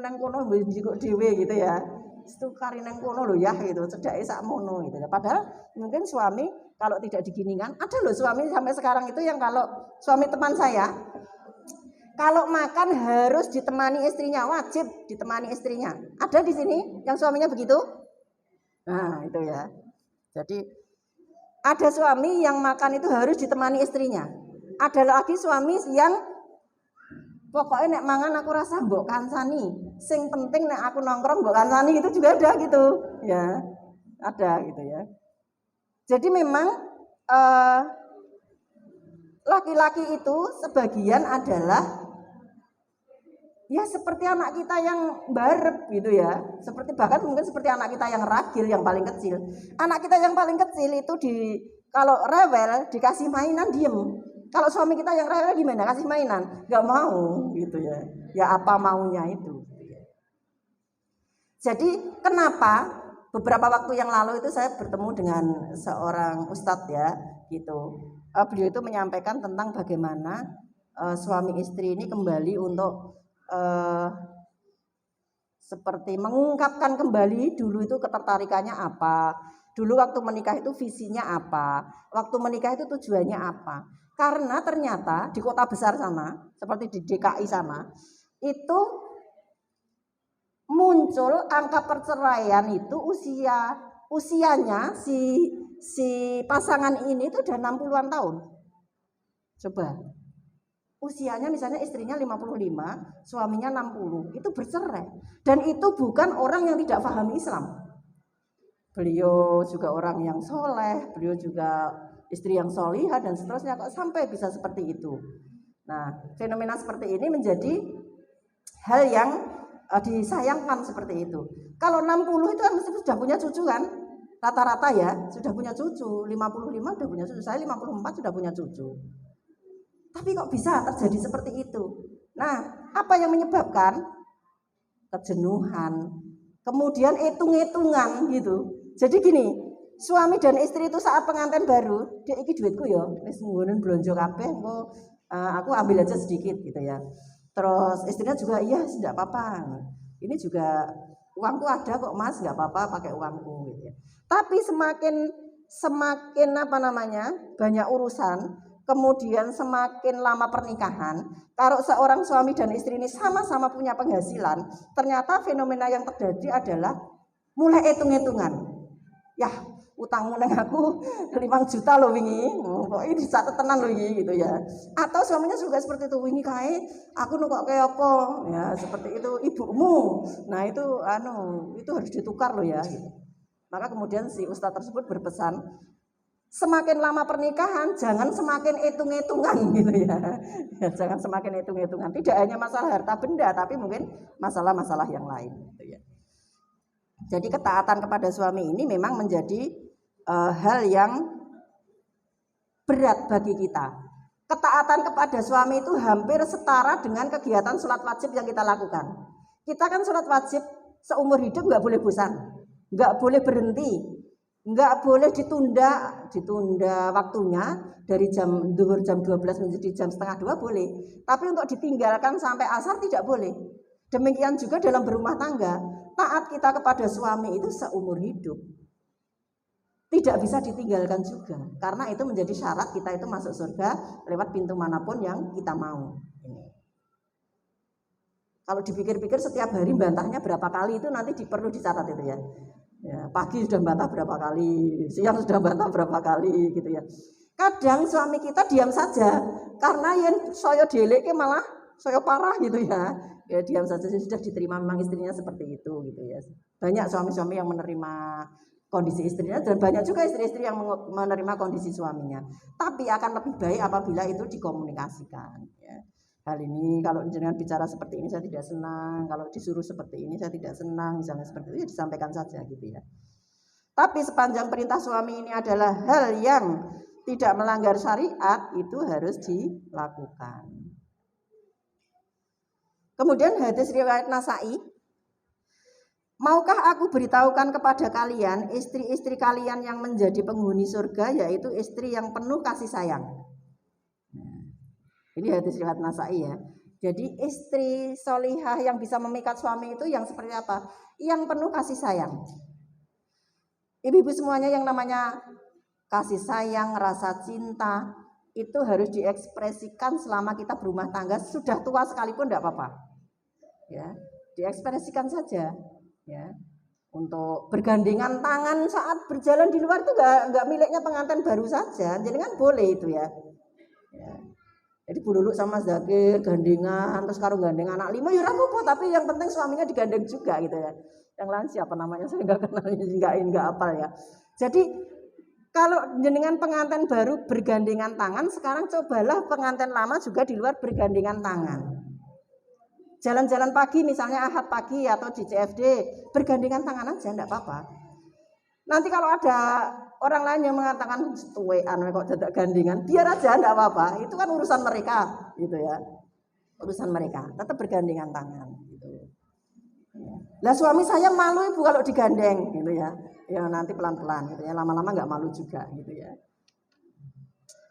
nang kono njikuk dhewe gitu ya. Itu kari nang kono lho ya gitu, cedake sakmono gitu ya. Padahal mungkin suami kalau tidak diginikan, ada loh suami sampai sekarang itu yang kalau suami teman saya kalau makan harus ditemani istrinya, wajib ditemani istrinya. Ada di sini yang suaminya begitu? Nah, itu ya. Jadi ada suami yang makan itu harus ditemani istrinya. Ada lagi suami yang pokoknya nek mangan aku rasa mbok kansani. Sing penting nek aku nongkrong mbok kansani, itu juga ada gitu, ya. Ada gitu ya. Jadi memang laki-laki itu sebagian adalah ya seperti anak kita yang barep gitu ya. Seperti bahkan mungkin seperti anak kita yang ragil yang paling kecil. Anak kita yang paling kecil itu kalau rewel dikasih mainan diem. Kalau suami kita yang rewel gimana? Kasih mainan, nggak mau gitu ya. Ya apa maunya itu. Jadi kenapa beberapa waktu yang lalu itu saya bertemu dengan seorang ustadz ya gitu. Beliau itu menyampaikan tentang bagaimana suami istri ini kembali untuk seperti mengungkapkan kembali dulu itu ketertarikannya apa, dulu waktu menikah itu visinya apa, waktu menikah itu tujuannya apa. Karena ternyata di kota besar sana, seperti di DKI sana, itu muncul angka perceraian itu usianya si pasangan ini itu udah 60-an tahun. Coba. Usianya misalnya istrinya 55, suaminya 60, itu bercerai. Dan itu bukan orang yang tidak paham Islam. Beliau juga orang yang soleh, beliau juga istri yang solihah dan seterusnya, kok sampai bisa seperti itu. Nah, fenomena seperti ini menjadi hal yang disayangkan seperti itu. Kalau 60 itu kan mesti sudah punya cucu kan? Rata-rata ya, sudah punya cucu. 55 sudah punya cucu, saya 54 sudah punya cucu. Tapi kok bisa terjadi seperti itu? Nah, apa yang menyebabkan? Kejenuhan, kemudian hitung-hitungan gitu. Jadi gini, suami dan istri itu saat pengantin baru, dia iki duitku ya, wis nggonen blonjo kabeh engko aku ambil aja sedikit gitu ya. Terus istrinya juga iya tidak apa-apa, ini juga uangku ada kok mas, nggak apa-apa pakai uangku gitu ya. Tapi semakin apa namanya banyak urusan, kemudian semakin lama pernikahan, kalau seorang suami dan istri ini sama-sama punya penghasilan, ternyata fenomena yang terjadi adalah mulai hitung-hitungan. Ya utangmu neng aku 5 juta loh wingi, kok ini dicatat tenan loh wingi gitu ya. Atau suaminya juga seperti itu, wingi kae aku nukok kayak apa ya, seperti itu ibumu. Nah itu itu harus ditukar loh ya gitu. Maka kemudian si ustadz tersebut berpesan, semakin lama pernikahan jangan semakin hitung-hitungan gitu ya. Jangan semakin hitung-hitungan. Tidak hanya masalah harta benda, tapi mungkin masalah-masalah yang lain gitu ya. Jadi ketaatan kepada suami ini memang menjadi hal yang berat bagi kita. Ketaatan kepada suami itu hampir setara dengan kegiatan sholat wajib yang kita lakukan. Kita kan sholat wajib seumur hidup nggak boleh bosan, nggak boleh berhenti, nggak boleh ditunda waktunya dari jam zuhur jam 12 menjadi jam setengah 2 boleh. Tapi untuk ditinggalkan sampai asar tidak boleh. Demikian juga dalam berumah tangga, taat kita kepada suami itu seumur hidup. Tidak bisa ditinggalkan juga, karena itu menjadi syarat kita itu masuk surga lewat pintu manapun yang kita mau. Kalau dipikir-pikir setiap hari bantahnya berapa kali itu nanti perlu dicatat itu ya. Pagi sudah bantah berapa kali, siang sudah bantah berapa kali gitu ya. Kadang suami kita diam saja karena yang saya deleke malah saya parah gitu ya. Ya diam saja sudah diterima, memang istrinya seperti itu gitu ya. Banyak suami-suami yang menerima kondisi istrinya dan banyak juga istri-istri yang menerima kondisi suaminya. Tapi akan lebih baik apabila itu dikomunikasikan ya. Hal ini kalau jenengan bicara seperti ini saya tidak senang, kalau disuruh seperti ini saya tidak senang, misalnya seperti itu ya disampaikan saja gitu ya. Tapi sepanjang perintah suami ini adalah hal yang tidak melanggar syariat, itu harus dilakukan. Kemudian hadis riwayat Nasa'i, maukah aku beritahukan kepada kalian istri-istri kalian yang menjadi penghuni surga, yaitu istri yang penuh kasih sayang. Ini hadis riwayat Nasa'i ya. Jadi istri solihah yang bisa memikat suami itu yang seperti apa? Yang penuh kasih sayang. Ibu-ibu semuanya, yang namanya kasih sayang, rasa cinta itu harus diekspresikan selama kita berumah tangga. Sudah tua sekalipun tidak apa-apa. Ya, diekspresikan saja. Ya, untuk bergandengan tangan saat berjalan di luar itu nggak miliknya pengantin baru saja, jadi kan boleh itu ya. Jadi bululuk sama zakir gandengan, terus karo gandeng anak 5 ya apa, tapi yang penting suaminya digandeng juga gitu ya. Yang lain siapa namanya saya nggak kenal, nggak apal ya. Jadi kalau jenengan pengantin baru bergandengan tangan, sekarang cobalah pengantin lama juga di luar bergandengan tangan. Jalan-jalan pagi misalnya Ahad pagi atau di CFD bergandengan tangan aja enggak apa-apa. Nanti kalau ada orang lain yang mengatakan tuwean kok dadak gandengan, biar aja enggak apa-apa. Itu kan urusan mereka gitu ya. Urusan mereka, tetap bergandengan tangan gitu. Lah suami saya malu ibu kalau digandeng gitu ya. Ya nanti pelan-pelan gitu ya, lama-lama enggak malu juga gitu ya.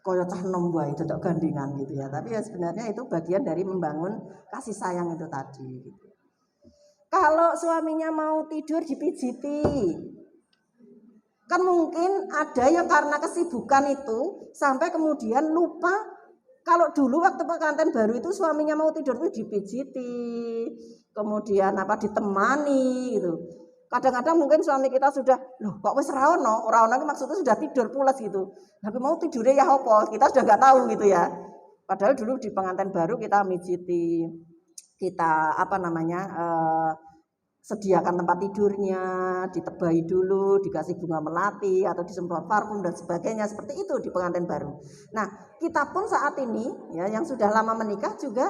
Koyo cah nom wae dadak gandengan gitu ya. Tapi ya sebenarnya itu bagian dari membangun kasih sayang itu tadi gitu. Kalau suaminya mau tidur dipijiti, kan mungkin ada yang karena kesibukan itu sampai kemudian lupa. Kalau dulu waktu pengantin baru itu suaminya mau tidur itu dipijiti, kemudian ditemani gitu. Kadang-kadang mungkin suami kita sudah, loh kok wis ora ono maksudnya sudah tidur pulas gitu. Tapi mau tidurnya ya apa? Kita sudah nggak tahu gitu ya. Padahal dulu di pengantin baru kita mijiti, kita sediakan tempat tidurnya, ditebahi dulu, dikasih bunga melati atau disemprot parfum dan sebagainya, seperti itu di pengantin baru. Nah, kita pun saat ini ya yang sudah lama menikah juga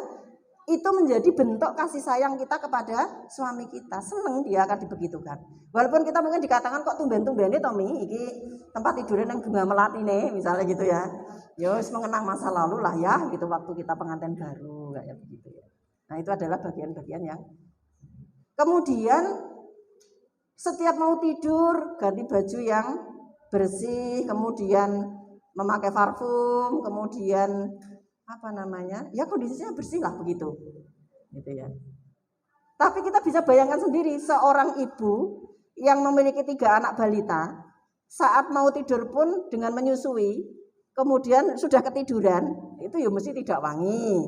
itu menjadi bentuk kasih sayang kita kepada suami kita. Seneng dia akan dibegitukan. Walaupun kita mungkin dikatakan kok tumben-tumben Tommy, iki tempat tidurnya yang bunga melati nih, misalnya gitu ya. Ya wis mengenang masa lalu lah ya, gitu waktu kita pengantin baru kayak begitu ya. Nah, itu adalah bagian-bagian yang kemudian setiap mau tidur ganti baju yang bersih, kemudian memakai parfum, kemudian ya kondisinya bersih lah begitu, gitu ya. Tapi kita bisa bayangkan sendiri seorang ibu yang memiliki 3 anak balita saat mau tidur pun dengan menyusui, kemudian sudah ketiduran, itu ya mesti tidak wangi,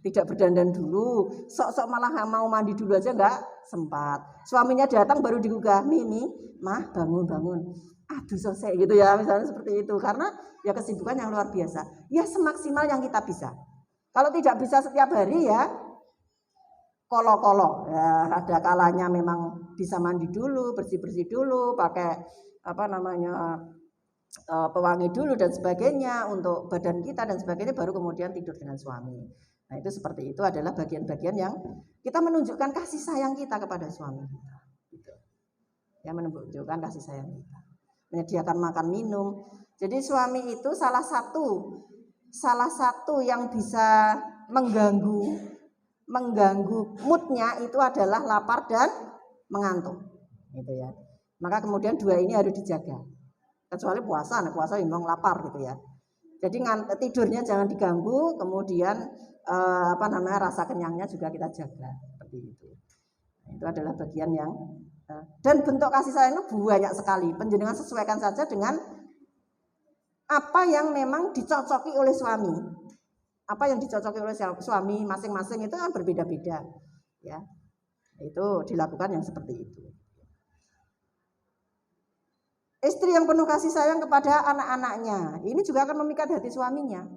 tidak berdandan dulu, sok-sok malah mau mandi dulu aja nggak sempat. Suaminya datang baru digugah, Mimi, mah bangun, aduh selesai gitu ya, misalnya seperti itu, karena ya kesibukan yang luar biasa. Ya semaksimal yang kita bisa. Kalau tidak bisa setiap hari ya kolo-kolo ya, ada kalanya memang bisa mandi dulu, bersih-bersih dulu, pakai pewangi dulu dan sebagainya untuk badan kita dan sebagainya, baru kemudian tidur dengan suami. Nah itu seperti itu adalah bagian-bagian yang kita menunjukkan kasih sayang kita kepada suami kita, gitu. Ya, menunjukkan kasih sayang kita, menyediakan makan minum. Jadi suami itu salah satu yang bisa mengganggu moodnya itu adalah lapar dan mengantuk, gitu ya. Maka kemudian 2 ini harus dijaga. Kecuali puasa memang lapar gitu ya. Jadi tidurnya jangan diganggu, kemudian rasa kenyangnya juga kita jaga, seperti itu. Itu adalah bagian yang dan bentuk kasih sayang itu banyak sekali. Panjenengan sesuaikan saja dengan apa yang memang dicocoki oleh suami. Apa yang dicocoki oleh suami masing-masing itu kan berbeda-beda, ya. Itu dilakukan yang seperti itu. Istri yang penuh kasih sayang kepada anak-anaknya, ini juga akan memikat hati suaminya,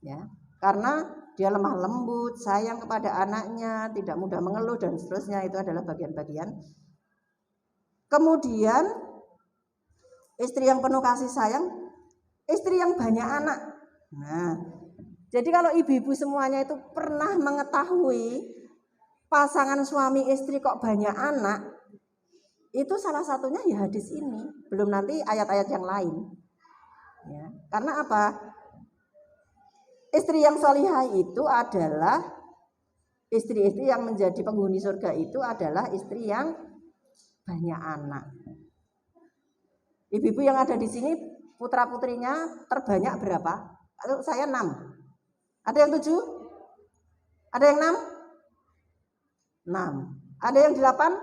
ya, karena dia lemah lembut, sayang kepada anaknya, tidak mudah mengeluh dan seterusnya. Itu adalah bagian-bagian. Kemudian istri yang penuh kasih sayang, istri yang banyak anak. Nah, jadi kalau ibu-ibu semuanya itu pernah mengetahui pasangan suami istri kok banyak anak, itu salah satunya ya hadis ini, belum nanti ayat-ayat yang lain, ya. Karena apa? Istri yang solihah itu adalah istri-istri yang menjadi penghuni surga, itu adalah istri yang banyak anak. Ibu-ibu yang ada di sini, putra putrinya terbanyak berapa? Saya 6. Ada yang 7? Ada yang 6? 6. Ada yang 8?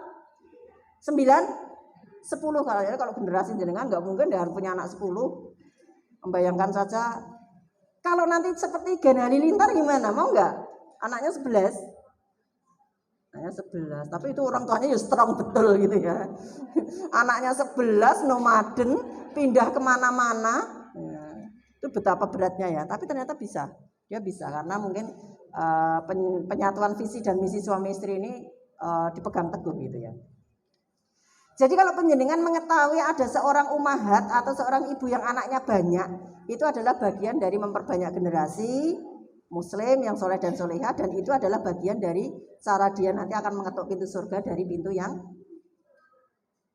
9, 10. Kalau generasi jenengan nggak mungkin dia harus punya anak 10. Membayangkan saja kalau nanti seperti Gen Halilintar gimana, mau nggak? Anaknya 11. Anaknya 11, tapi itu orang tuanya ya strong betul gitu ya. Anaknya 11, nomaden, pindah kemana-mana, ya. Itu betapa beratnya ya. Tapi ternyata bisa, dia bisa karena mungkin penyatuan visi dan misi suami istri ini dipegang teguh gitu ya. Jadi kalau panjenengan mengetahui ada seorang umahat atau seorang ibu yang anaknya banyak, itu adalah bagian dari memperbanyak generasi muslim yang soleh dan soleha, dan itu adalah bagian dari cara dia nanti akan mengetuk pintu surga dari pintu yang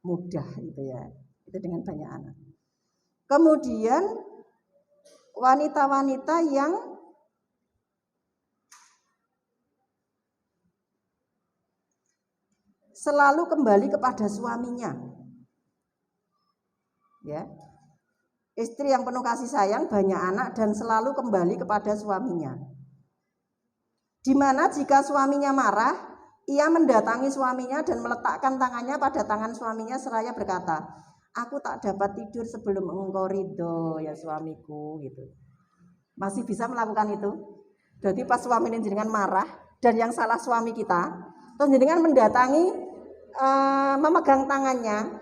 mudah, gitu ya. Itu dengan banyak anak. Kemudian wanita-wanita yang selalu kembali kepada suaminya, ya. Istri yang penuh kasih sayang, banyak anak, dan selalu kembali kepada suaminya. Dimana jika suaminya marah, ia mendatangi suaminya dan meletakkan tangannya pada tangan suaminya seraya berkata, aku tak dapat tidur sebelum engkau ridho ya suamiku, gitu. Masih bisa melakukan itu. Jadi pas suami jenengan marah dan yang salah suami kita, terus jenengan mendatangi, memegang tangannya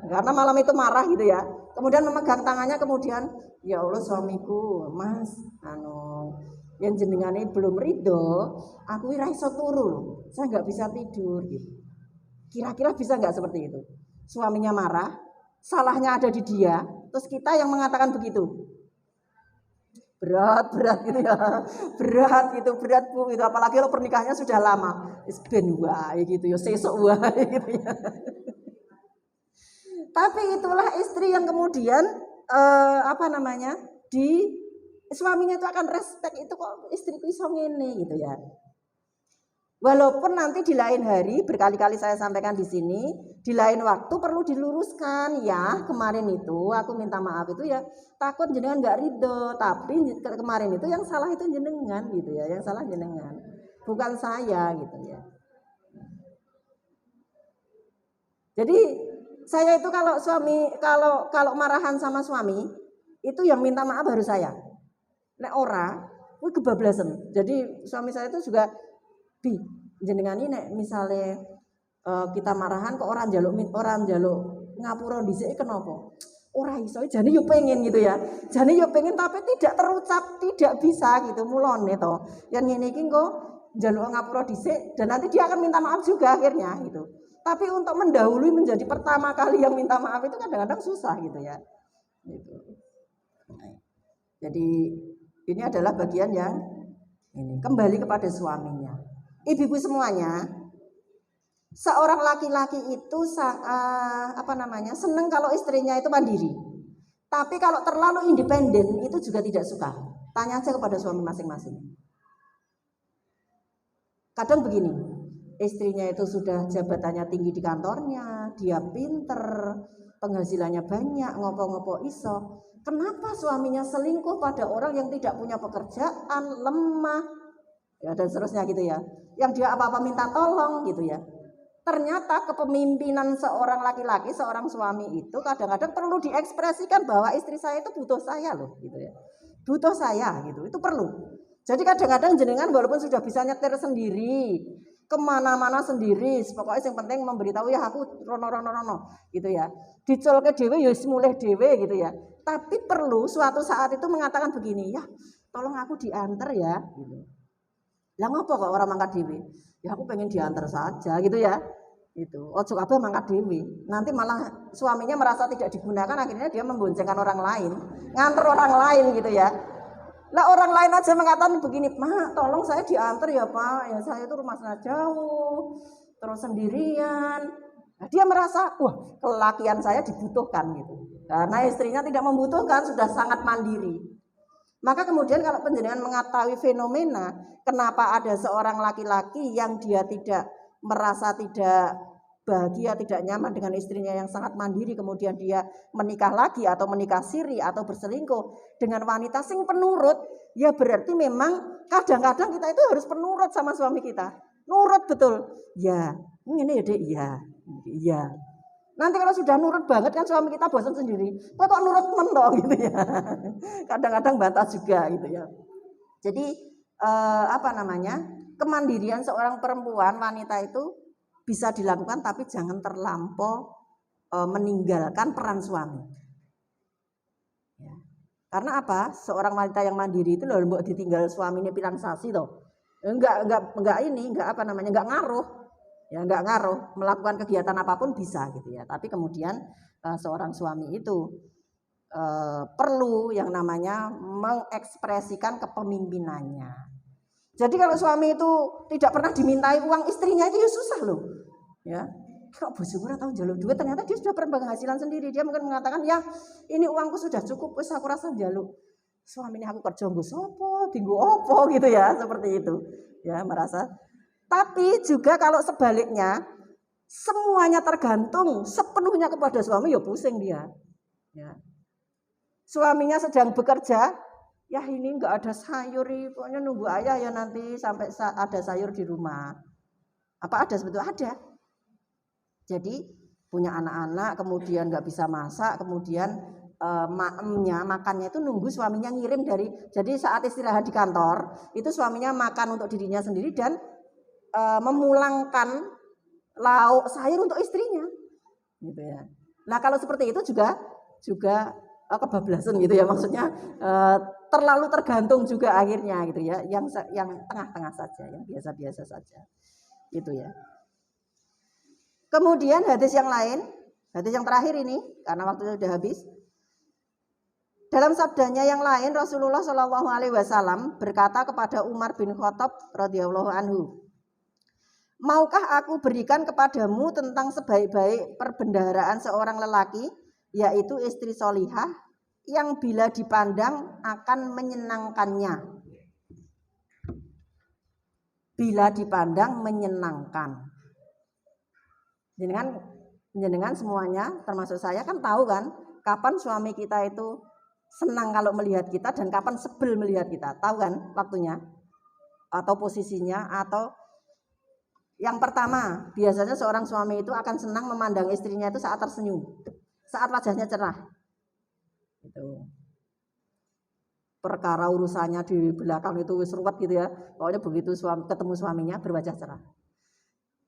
karena malam itu marah gitu ya, kemudian memegang tangannya, kemudian ya Allah suamiku, mas yang jenengan ini belum ridho, aku ora iso turu, saya nggak bisa tidur gitu. Kira-kira bisa nggak seperti itu? Suaminya marah, salahnya ada di dia, terus kita yang mengatakan begitu. Berat gitu ya, berat bu, itu apalagi kalau pernikahannya sudah lama, ben wae gitu ya, sesuk wae gitu ya. Tapi itulah istri yang kemudian di suaminya itu akan respect, itu kok istriku iso ngene gitu ya. Walaupun nanti di lain hari, berkali-kali saya sampaikan di sini, di lain waktu perlu diluruskan ya. Kemarin itu aku minta maaf itu ya takut jenengan nggak ridho, tapi kemarin itu yang salah itu jenengan gitu ya, yang salah jenengan, bukan saya gitu ya. Jadi saya itu kalau suami kalau marahan sama suami itu yang minta maaf harus saya. Nek ora, kuwi kebablasan. Jadi suami saya itu juga jenengan ini misalnya kita marahan kok orang jaluk ngapura dhisik kenapa? Ora iso, jane yo pengen gitu ya. Jane yo pengen tapi tidak terucap, tidak bisa gitu mulane to. Yang ngene iki kok njaluk ngapura dhisik dan nanti dia akan minta maaf juga akhirnya gitu. Tapi untuk mendahului menjadi pertama kali yang minta maaf itu kadang-kadang susah gitu ya. Gitu. Jadi ini adalah bagian yang ini kembali kepada suaminya. Ibu-ibu semuanya, seorang laki-laki itu senang kalau istrinya itu mandiri. Tapi kalau terlalu independen itu juga tidak suka. Tanya aja kepada suami masing-masing. Kadang begini, istrinya itu sudah jabatannya tinggi di kantornya, dia pinter, penghasilannya banyak, ngopo-ngopo iso. Kenapa suaminya selingkuh pada orang yang tidak punya pekerjaan, lemah, ya dan seterusnya gitu ya. Yang dia apa-apa minta tolong gitu ya. Ternyata kepemimpinan seorang laki-laki, seorang suami itu kadang-kadang perlu diekspresikan bahwa istri saya itu butuh saya loh gitu ya. Butuh saya gitu, itu perlu. Jadi kadang-kadang jenengan walaupun sudah bisa nyetir sendiri, kemana-mana sendiri, pokoknya yang penting memberitahu ya aku rono gitu ya. Dicolke dhewe ya mulih dhewe gitu ya. Tapi perlu suatu saat itu mengatakan begini, ya tolong aku diantar ya gitu. Lah ngopo kok orang mangkat dhewe? Ya aku pengen diantar saja gitu ya. Itu. Ojo kabeh mangkat dhewe. Nanti malah suaminya merasa tidak digunakan, akhirnya dia memboncengkan orang lain, nganter orang lain gitu ya. Lah orang lain aja mengatakan begini, "Mak, tolong saya diantar ya, Pak. Ya saya itu rumah saya jauh, terus sendirian." Nah, dia merasa, "Wah, kelakian saya dibutuhkan gitu." Karena istrinya tidak membutuhkan, sudah sangat mandiri. Maka kemudian kalau penjenengan mengetahui fenomena kenapa ada seorang laki-laki yang dia tidak merasa tidak bahagia, tidak nyaman dengan istrinya yang sangat mandiri, kemudian dia menikah lagi atau menikah siri atau berselingkuh dengan wanita sing penurut, ya berarti memang kadang-kadang kita itu harus penurut sama suami kita. Nurut betul. Ya, ini ya Dek, ya. Iya. Nanti kalau sudah nurut banget kan suami kita bosan sendiri. Kok nurut mentok gitu ya. Kadang-kadang bantah juga gitu ya. Jadi kemandirian seorang perempuan wanita itu bisa dilakukan tapi jangan terlampau meninggalkan peran suami. Ya. Karena apa? Seorang wanita yang mandiri itu loh mbok ditinggal suaminya pilang sasi toh. Enggak ngaruh. Ya enggak ngaruh, melakukan kegiatan apapun bisa gitu ya. Tapi kemudian seorang suami itu perlu yang namanya mengekspresikan kepemimpinannya. Jadi kalau suami itu tidak pernah dimintai uang istrinya itu ya susah loh. Ya. Kok bojoku ora tau njaluk duit, ternyata dia sudah berpenghasilan sendiri. Dia mungkin mengatakan, "Ya, ini uangku sudah cukup, wis aku rasa njaluk. Suaminya aku kerja nggo sapa, dienggo opo gitu ya, seperti itu." Ya, merasa. Tapi juga kalau sebaliknya semuanya tergantung sepenuhnya kepada suami, ya pusing dia. Ya. Suaminya sedang bekerja, ya ini enggak ada sayur, pokoknya nunggu ayah ya nanti sampai ada sayur di rumah. Apa ada sebetulnya? Ada. Jadi punya anak-anak, kemudian nggak bisa masak, kemudian makannya itu nunggu suaminya ngirim dari. Jadi saat istirahat di kantor, itu suaminya makan untuk dirinya sendiri dan memulangkan lauk sayur untuk istrinya, gitu ya. Nah kalau seperti itu juga kebablasan gitu ya, maksudnya terlalu tergantung juga akhirnya gitu ya, yang tengah-tengah saja, yang biasa-biasa saja, gitu ya. Kemudian hadis yang lain, hadis yang terakhir ini karena waktunya sudah habis. Dalam sabdanya yang lain Rasulullah Shallallahu Alaihi Wasallam berkata kepada Umar bin Khattab radhiyallahu anhu, "Maukah aku berikan kepadamu tentang sebaik-baik perbendaharaan seorang lelaki, yaitu istri solihah yang bila dipandang akan menyenangkannya." bila dipandang menyenangkan. Jenengan semuanya termasuk saya kan tahu kan kapan suami kita itu senang kalau melihat kita dan kapan sebel melihat kita. Tahu kan waktunya atau posisinya. Atau yang pertama, biasanya seorang suami itu akan senang memandang istrinya itu saat tersenyum, saat wajahnya cerah. Itu perkara urusannya di belakang itu wis ruwet gitu ya. Pokoknya begitu ketemu suaminya berwajah cerah,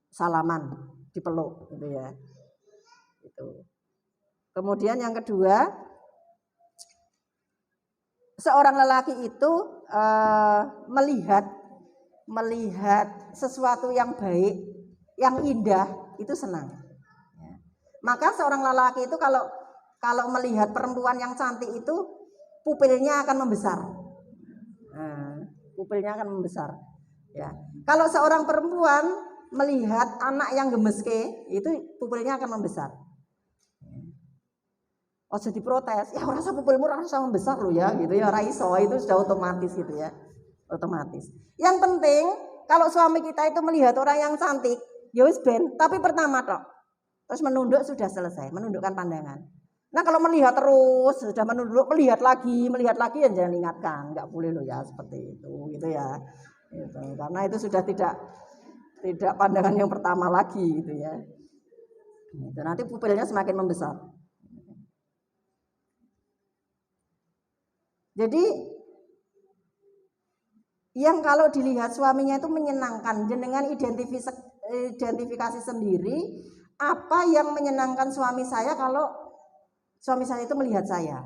salaman, dipeluk gitu ya. Itu. Kemudian yang kedua, seorang lelaki itu melihat sesuatu yang baik, yang indah itu senang. Maka seorang lelaki itu kalau melihat perempuan yang cantik itu pupilnya akan membesar. Pupilnya akan membesar. Ya. Kalau seorang perempuan melihat anak yang gemeske itu pupilnya akan membesar. Oh jadi protes, ya rasa pupilmu rasa membesar loh ya, gitu ya, raiso itu sudah otomatis gitu ya, otomatis. Yang penting kalau suami kita itu melihat orang yang cantik, ya wis ben, tapi pertama tok, terus menunduk sudah selesai, menundukkan pandangan. Nah kalau melihat terus, sudah menunduk, melihat lagi ya jangan ingatkan, nggak boleh loh ya seperti itu, gitu ya, gitu. Karena itu sudah tidak pandangan yang pertama lagi, gitu ya. Gitu. Nanti pupilnya semakin membesar. Jadi yang kalau dilihat suaminya itu menyenangkan, jenengan identifikasi sendiri apa yang menyenangkan suami saya kalau suami saya itu melihat saya.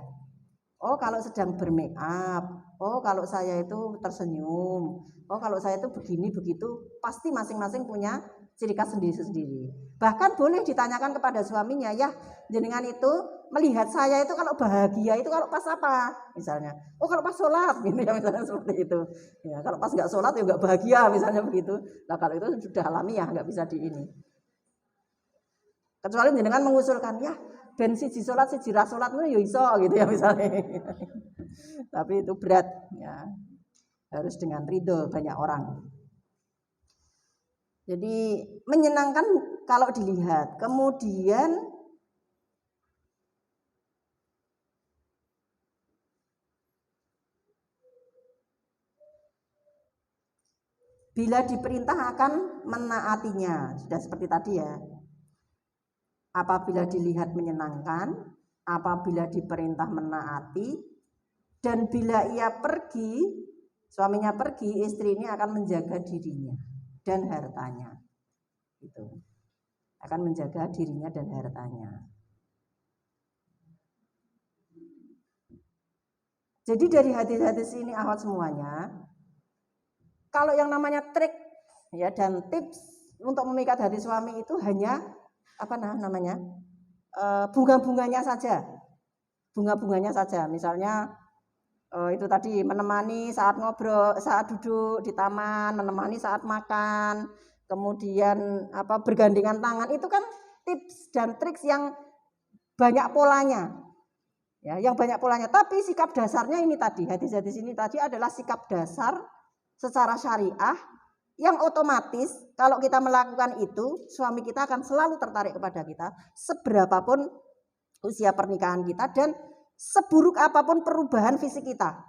Oh kalau sedang bermake up, oh kalau saya itu tersenyum, oh kalau saya itu begini begitu, pasti masing-masing punya ciri khas sendiri-sendiri. Bahkan boleh ditanyakan kepada suaminya, ya jenengan itu melihat saya itu kalau bahagia itu kalau pas apa misalnya, oh kalau pas sholat gitu ya misalnya seperti itu ya, kalau pas nggak sholat ya nggak bahagia misalnya begitu. Nah kalau itu sudah alamiah nggak bisa di ini, kecuali jenengan mengusulkan ya ben siji sholat siji ra sholat ya iso gitu ya misalnya. Tapi itu berat ya, harus dengan ridho banyak orang. Jadi menyenangkan kalau dilihat. Kemudian bila diperintah akan menaatinya, sudah seperti tadi ya. Apabila dilihat menyenangkan, apabila diperintah menaati, dan bila ia pergi, suaminya pergi, istri ini akan menjaga dirinya dan hartanya. Itu akan menjaga dirinya dan hartanya. Jadi dari hadis-hadis ini akhwat semuanya, kalau yang namanya trik ya dan tips untuk memikat hati suami itu hanya apa namanya bunga-bunganya saja, bunga-bunganya saja. Misalnya itu tadi menemani saat ngobrol, saat duduk di taman, menemani saat makan, kemudian bergandengan tangan, itu kan tips dan trik yang banyak polanya. Ya, yang banyak polanya. Tapi sikap dasarnya ini tadi, hadis-hadis ini tadi adalah sikap dasar secara syariah yang otomatis kalau kita melakukan itu, suami kita akan selalu tertarik kepada kita seberapapun usia pernikahan kita dan seburuk apapun perubahan fisik kita.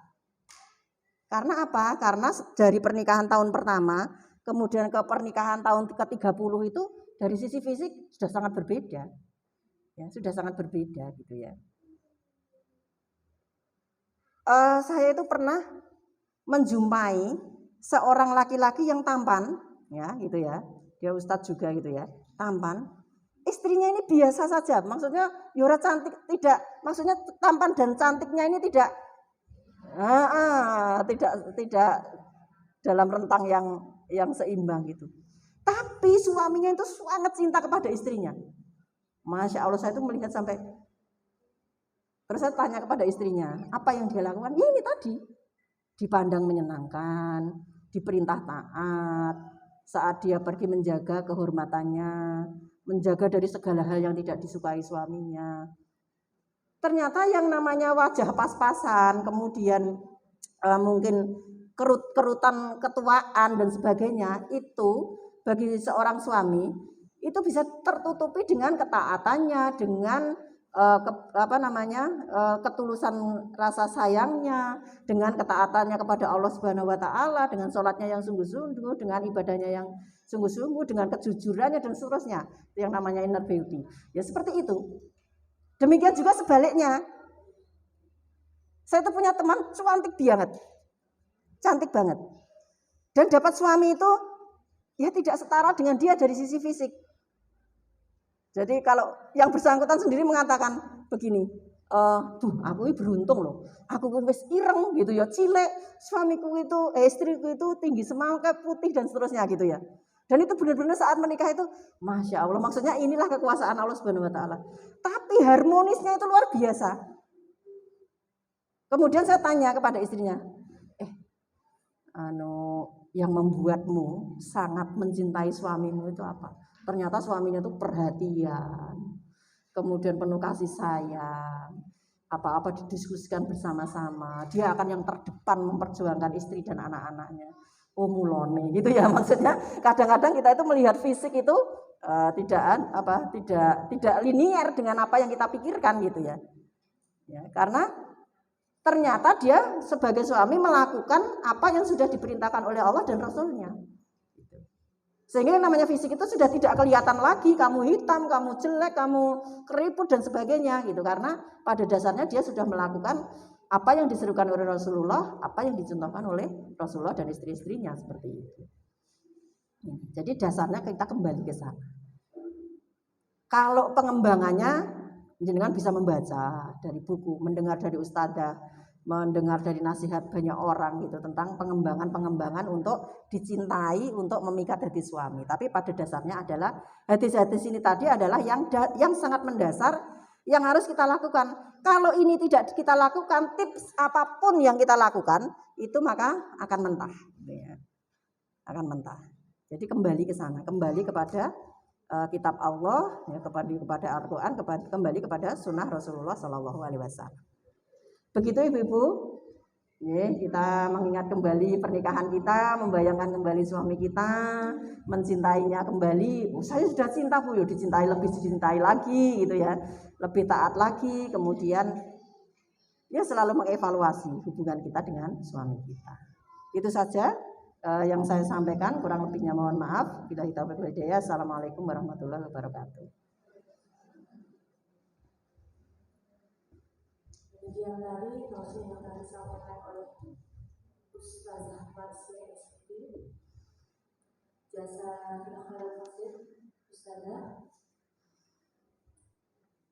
Karena apa? Karena dari pernikahan tahun pertama kemudian ke pernikahan tahun ke-30 itu dari sisi fisik sudah sangat berbeda. Ya, sudah sangat berbeda gitu ya. Saya itu pernah menjumpai seorang laki-laki yang tampan, ya gitu ya, dia ustadz juga gitu ya, tampan. Istrinya ini biasa saja, maksudnya yura cantik tidak, maksudnya tampan dan cantiknya ini tidak dalam rentang yang seimbang gitu. Tapi suaminya itu sangat cinta kepada istrinya. Masya Allah, saya itu melihat sampai. Terus saya tanya kepada istrinya, apa yang dia lakukan? Ya ini tadi, dipandang menyenangkan, diperintah taat, saat dia pergi menjaga kehormatannya, menjaga dari segala hal yang tidak disukai suaminya. Ternyata yang namanya wajah pas-pasan, kemudian mungkin kerut-kerutan ketuaan dan sebagainya, itu bagi seorang suami itu bisa tertutupi dengan ketaatannya, dengan ketulusan rasa sayangnya, dengan ketaatannya kepada Allah Subhanahu wa taala, dengan sholatnya yang sungguh-sungguh, dengan ibadahnya yang sungguh-sungguh, dengan kejujurannya dan seterusnya. Itu yang namanya inner beauty. Ya seperti itu. Demikian juga sebaliknya. Saya tuh punya teman cantik banget. Cantik banget. Dan dapat suami itu ya tidak setara dengan dia dari sisi fisik. Jadi kalau yang bersangkutan sendiri mengatakan begini, aku ini beruntung loh, aku wis ireng gitu ya, cilek, suamiku itu, istriku itu tinggi semangka, putih dan seterusnya gitu ya. Dan itu benar-benar saat menikah itu, masya Allah, maksudnya inilah kekuasaan Allah Subhanahu Wa Taala. Tapi harmonisnya itu luar biasa. Kemudian saya tanya kepada istrinya, yang membuatmu sangat mencintai suamimu itu apa? Ternyata suaminya itu perhatian, kemudian penuh kasih sayang, apa-apa didiskusikan bersama-sama. Dia akan yang terdepan memperjuangkan istri dan anak-anaknya. Oh mulone gitu ya, maksudnya kadang-kadang kita itu melihat fisik itu tidak linier dengan apa yang kita pikirkan gitu ya. Ya, karena ternyata dia sebagai suami melakukan apa yang sudah diperintahkan oleh Allah dan Rasulnya. Sehingga yang namanya fisik itu sudah tidak kelihatan lagi, kamu hitam, kamu jelek, kamu keriput dan sebagainya gitu. Karena pada dasarnya dia sudah melakukan apa yang diserukan oleh Rasulullah, apa yang dicontohkan oleh Rasulullah dan istri-istrinya seperti itu. Jadi dasarnya kita kembali ke sana. Kalau pengembangannya, jenengan bisa membaca dari buku, mendengar dari ustadzah, mendengar dari nasihat banyak orang gitu tentang pengembangan untuk dicintai, untuk memikat hati suami. Tapi pada dasarnya adalah hadis-hadis ini tadi adalah yang sangat mendasar yang harus kita lakukan. Kalau ini tidak kita lakukan, tips apapun yang kita lakukan itu maka akan mentah, ya. Akan mentah. Jadi kembali ke sana, kembali kepada kitab Allah, ya, kepada Al-Quran, kembali kepada sunnah Rasulullah Shallallahu Alaihi Wasallam. Begitu ibu-ibu, ya, kita mengingat kembali pernikahan kita, membayangkan kembali suami kita, mencintainya kembali. Saya sudah cinta Bu, ya dicintai lebih, dicintai lagi gitu ya, lebih taat lagi. Kemudian ya selalu mengevaluasi hubungan kita dengan suami kita. Itu saja yang saya sampaikan, kurang lebihnya mohon maaf. Billahi taufiq wal hidayah. Assalamualaikum warahmatullahi wabarakatuh. Kemudian dari klausul yang tadi disampaikan oleh Ustazah Marsia SPP, jasa akhir fasir Ustazah.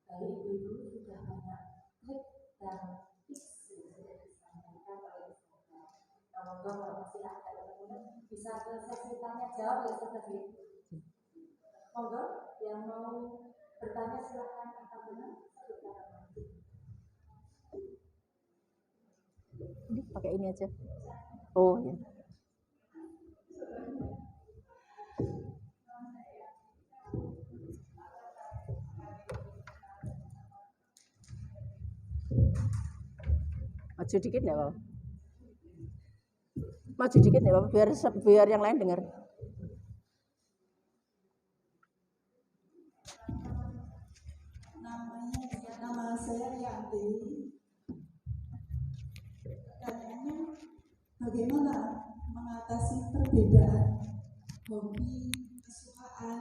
Dari ibu sudah banyak trik dan tips yang sudah disampaikan oleh Ustazah. Semoga kalau masih ada teman-teman bisa ke sesi tanya jawab ya Ustazah. Monggo yang mau bertanya silahkan angkat tangan. Ini pakai ini aja. Oh ya. Maju dikit nggak Pak? Maju dikit nggak Pak? Biar yang lain dengar. Nama saya Yanti. Pertanyaannya, bagaimana mengatasi perbedaan hobi, kesukaan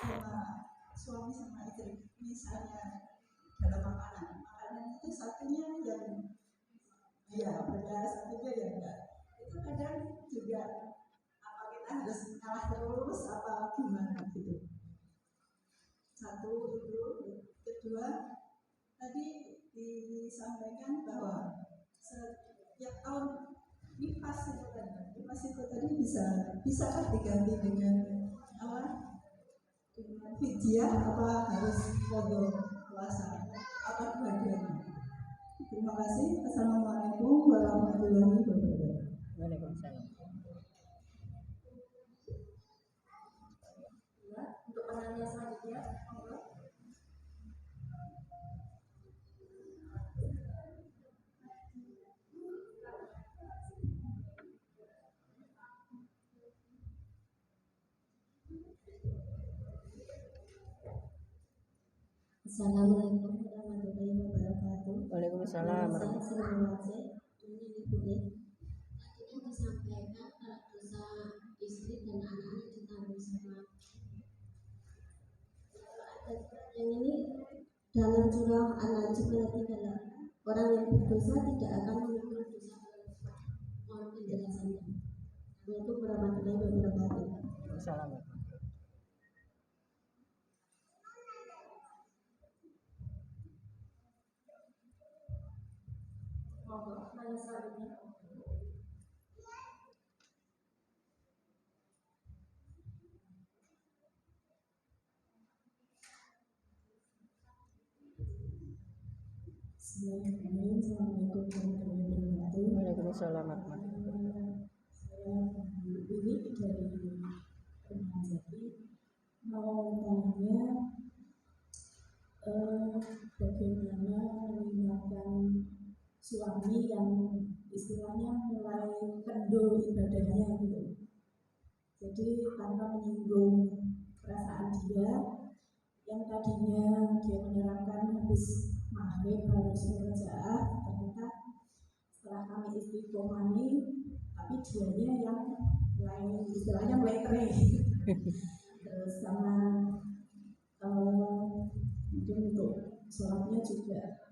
sama suami sama istri? Misalnya dalam makanan itu satunya yang ya benar, satunya yang enggak. Itu kadang juga apa kita harus kalah terus apa gimana gitu. Satu itu, kedua tadi disampaikan bahwa setiap tahun nifas itu tadi bisa diganti dengan apa? Dengan fidyah apa harus foto puasa apa dua-duanya. Terima kasih. Assalamualaikum warahmatullahi wabarakatuh. Waalaikumsalam. Ya, untuk penanya selanjutnya, Assalamualaikum warahmatullahi wabarakatuh. Waalaikumsalam. Saya Sri Mulyase. Ini boleh. Tadi kan disampaikan kalau dosa istri dan anak-anak ditanggung sama. Yang ini dalam surah An-Najm ayat 3, orang yang berdosa tidak akan memikul dosa. Mohon penjelasannya. Assalamualaikum warahmatullahi wabarakatuh. Assalamualaikum. Mana selanjutnya? Assalamualaikum warahmatullahi wabarakatuh. Waalaikumsalam. Saya ini dari Permajati mau tanya bagaimana mengingatkan suami yang istilahnya mulai kendor ibadahnya gitu. Jadi tanpa menyinggung perasaan dia yang tadinya dia menerangkan habis maghrib harus murojaah, ternyata setelah kami istiqomani tapi dianya yang mulai istilahnya mulai kering. Terus sama mungkin untuk sholatnya juga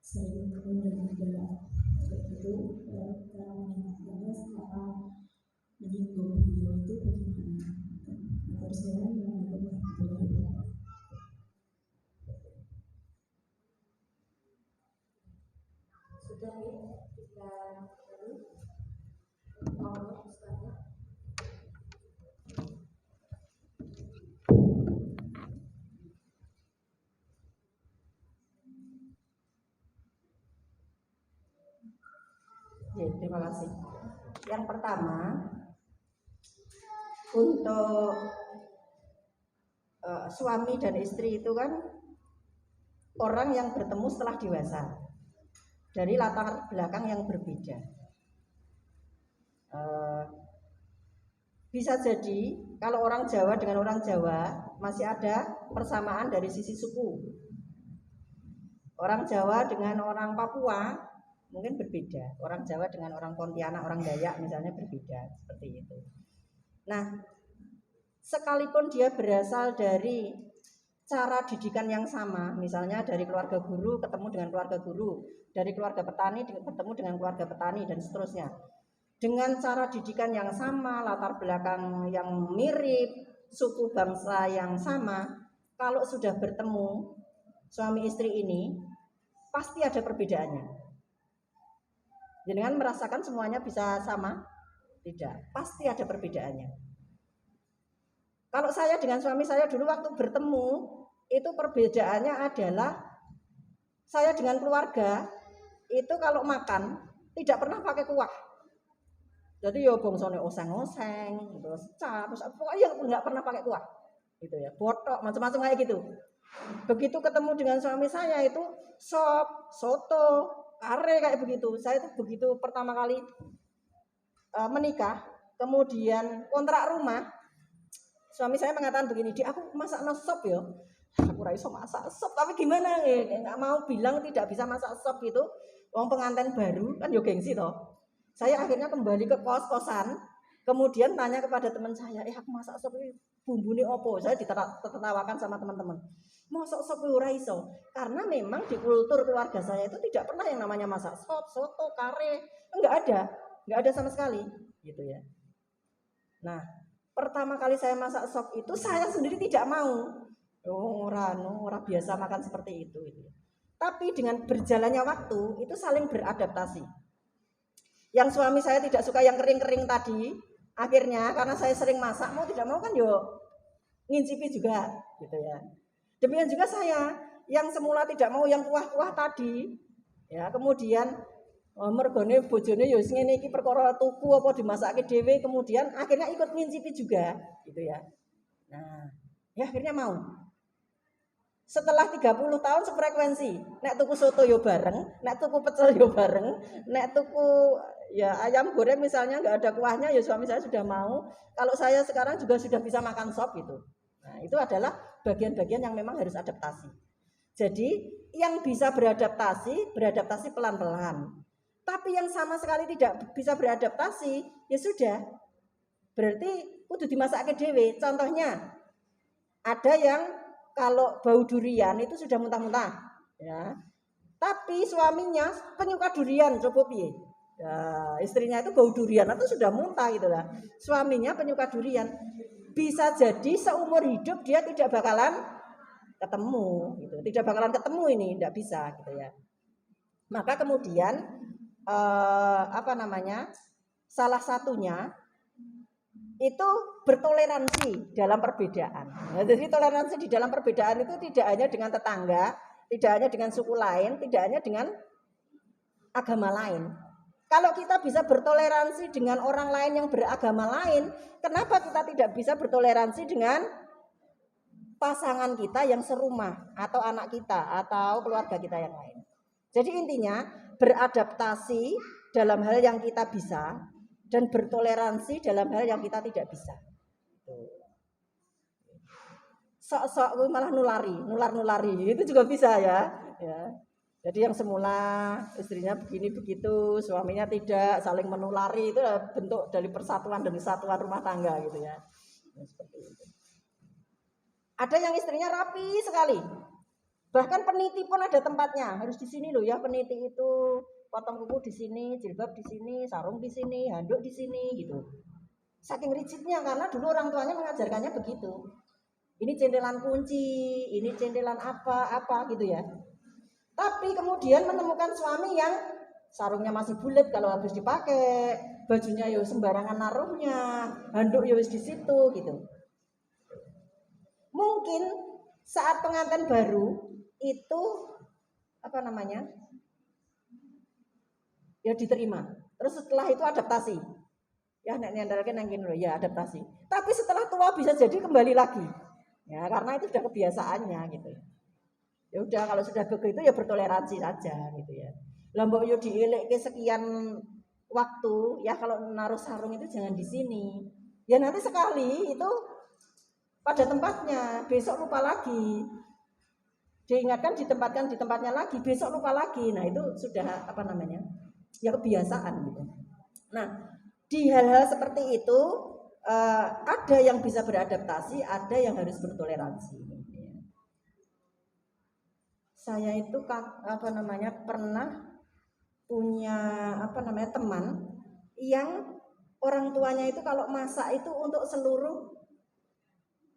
sering menunda-nunda begitu. Cara mengingatkannya setelah menyinggung beliau itu bagaimana? Terus saya mengingatkan beliau. Sudah ya, kita lalu Ustazah. Ya, terima kasih. Yang pertama, untuk suami dan istri itu kan orang yang bertemu setelah dewasa dari latar belakang yang berbeda. Bisa jadi kalau orang Jawa dengan orang Jawa masih ada persamaan dari sisi suku. Orang Jawa dengan orang Papua mungkin berbeda. Orang Jawa dengan orang Pontianak, orang Dayak misalnya berbeda, seperti itu. Nah, sekalipun dia berasal dari cara didikan yang sama, misalnya dari keluarga guru ketemu dengan keluarga guru, dari keluarga petani ketemu dengan keluarga petani, dan seterusnya. Dengan cara didikan yang sama, latar belakang yang mirip, suku bangsa yang sama, kalau sudah bertemu suami istri ini, pasti ada perbedaannya. Jangan merasakan semuanya bisa sama, tidak, pasti ada perbedaannya. Kalau saya dengan suami saya dulu waktu bertemu, itu perbedaannya adalah saya dengan keluarga itu kalau makan tidak pernah pakai kuah. Jadi ya bongsone oseng-oseng, terus terus pokoknya nggak pernah pakai kuah, gitu ya, botok macam-macam kayak gitu. Begitu ketemu dengan suami saya itu sop, soto, kare kayak begitu. Saya itu begitu pertama kali menikah, kemudian kontrak rumah, suami saya mengatakan begini, "Di aku masak sop ya." Aku ora iso masak sop, tapi gimana ya? Enggak mau bilang tidak bisa masak sop gitu. Wong pengantin baru kan yo gengsi toh. Saya akhirnya kembali ke kos-kosan, kemudian tanya kepada teman saya, aku masak sop ini bumbune opo? Saya ditertawakan sama teman-teman. Masak sop ora iso, karena memang di kultur keluarga saya itu tidak pernah yang namanya masak sop, soto, kare, enggak ada sama sekali, gitu ya. Nah, pertama kali saya masak sop itu saya sendiri tidak mau. Orang biasa makan seperti itu. Tapi dengan berjalannya waktu itu saling beradaptasi. Yang suami saya tidak suka yang kering-kering tadi, akhirnya karena saya sering masak, mau tidak mau kan yo ngincipi juga, gitu ya. Demikian juga saya yang semula tidak mau yang kuah-kuah tadi, ya kemudian mergone bojone yo ngene iki perkara tuku apa dimasake dhewe, kemudian akhirnya ikut ngincipi juga, gitu ya. Nah, ya akhirnya mau. Setelah 30 tahun sefrekuensi, nek tuku soto yo bareng, nek tuku pecel yo bareng, nek tuku ya ayam goreng misalnya nggak ada kuahnya, ya suami saya sudah mau. Kalau saya sekarang juga sudah bisa makan sop gitu. Nah, itu adalah bagian-bagian yang memang harus adaptasi. Jadi yang bisa beradaptasi pelan-pelan. Tapi yang sama sekali tidak bisa beradaptasi, ya sudah. Berarti kudu dimasake dhewe. Contohnya ada yang kalau bau durian itu sudah muntah-muntah, ya. Tapi suaminya penyuka durian, coba piye? Ya, istrinya itu bau durian atau sudah muntah gitu lah. Suaminya penyuka durian. Bisa jadi seumur hidup dia tidak bakalan ketemu gitu. Tidak bakalan ketemu ini, tidak bisa gitu ya. Maka kemudian salah satunya itu bertoleransi dalam perbedaan. Nah, jadi toleransi di dalam perbedaan itu tidak hanya dengan tetangga, tidak hanya dengan suku lain, tidak hanya dengan agama lain. Kalau kita bisa bertoleransi dengan orang lain yang beragama lain, kenapa kita tidak bisa bertoleransi dengan pasangan kita yang serumah atau anak kita atau keluarga kita yang lain? Jadi intinya beradaptasi dalam hal yang kita bisa dan bertoleransi dalam hal yang kita tidak bisa. Sok-sok malah nular-nulari itu juga bisa ya. Jadi yang semula istrinya begini begitu, suaminya tidak, saling menulari, itu bentuk dari persatuan dan kesatuan rumah tangga gitu ya. Seperti itu. Ada yang istrinya rapi sekali. Bahkan peniti pun ada tempatnya, harus di sini loh ya peniti itu, potong kuku di sini, jilbab di sini, sarung di sini, handuk di sini gitu. Saking rigidnya karena dulu orang tuanya mengajarkannya begitu. Ini centelan kunci, ini centelan apa gitu ya. Tapi kemudian menemukan suami yang sarungnya masih bulat kalau habis dipakai, bajunya ya sembarangan naruhnya, handuk ya wis di situ gitu. Mungkin saat pengantin baru itu ya diterima. Terus setelah itu adaptasi. Ya nek nyandarake nang kene lho ya adaptasi. Tapi setelah tua bisa jadi kembali lagi. Ya karena itu sudah kebiasaannya gitu. Ya udah kalau sudah begitu ya bertoleransi saja gitu ya. Lah mbok yo dielekke sekian waktu, ya kalau naruh sarung itu jangan di sini. Ya nanti sekali itu pada tempatnya, besok lupa lagi. Diingatkan ditempatkan di tempatnya lagi, besok lupa lagi. Nah, itu sudah ya kebiasaan gitu. Nah, di hal-hal seperti itu ada yang bisa beradaptasi, ada yang harus bertoleransi. Saya itu pernah punya teman yang orang tuanya itu kalau masak itu untuk seluruh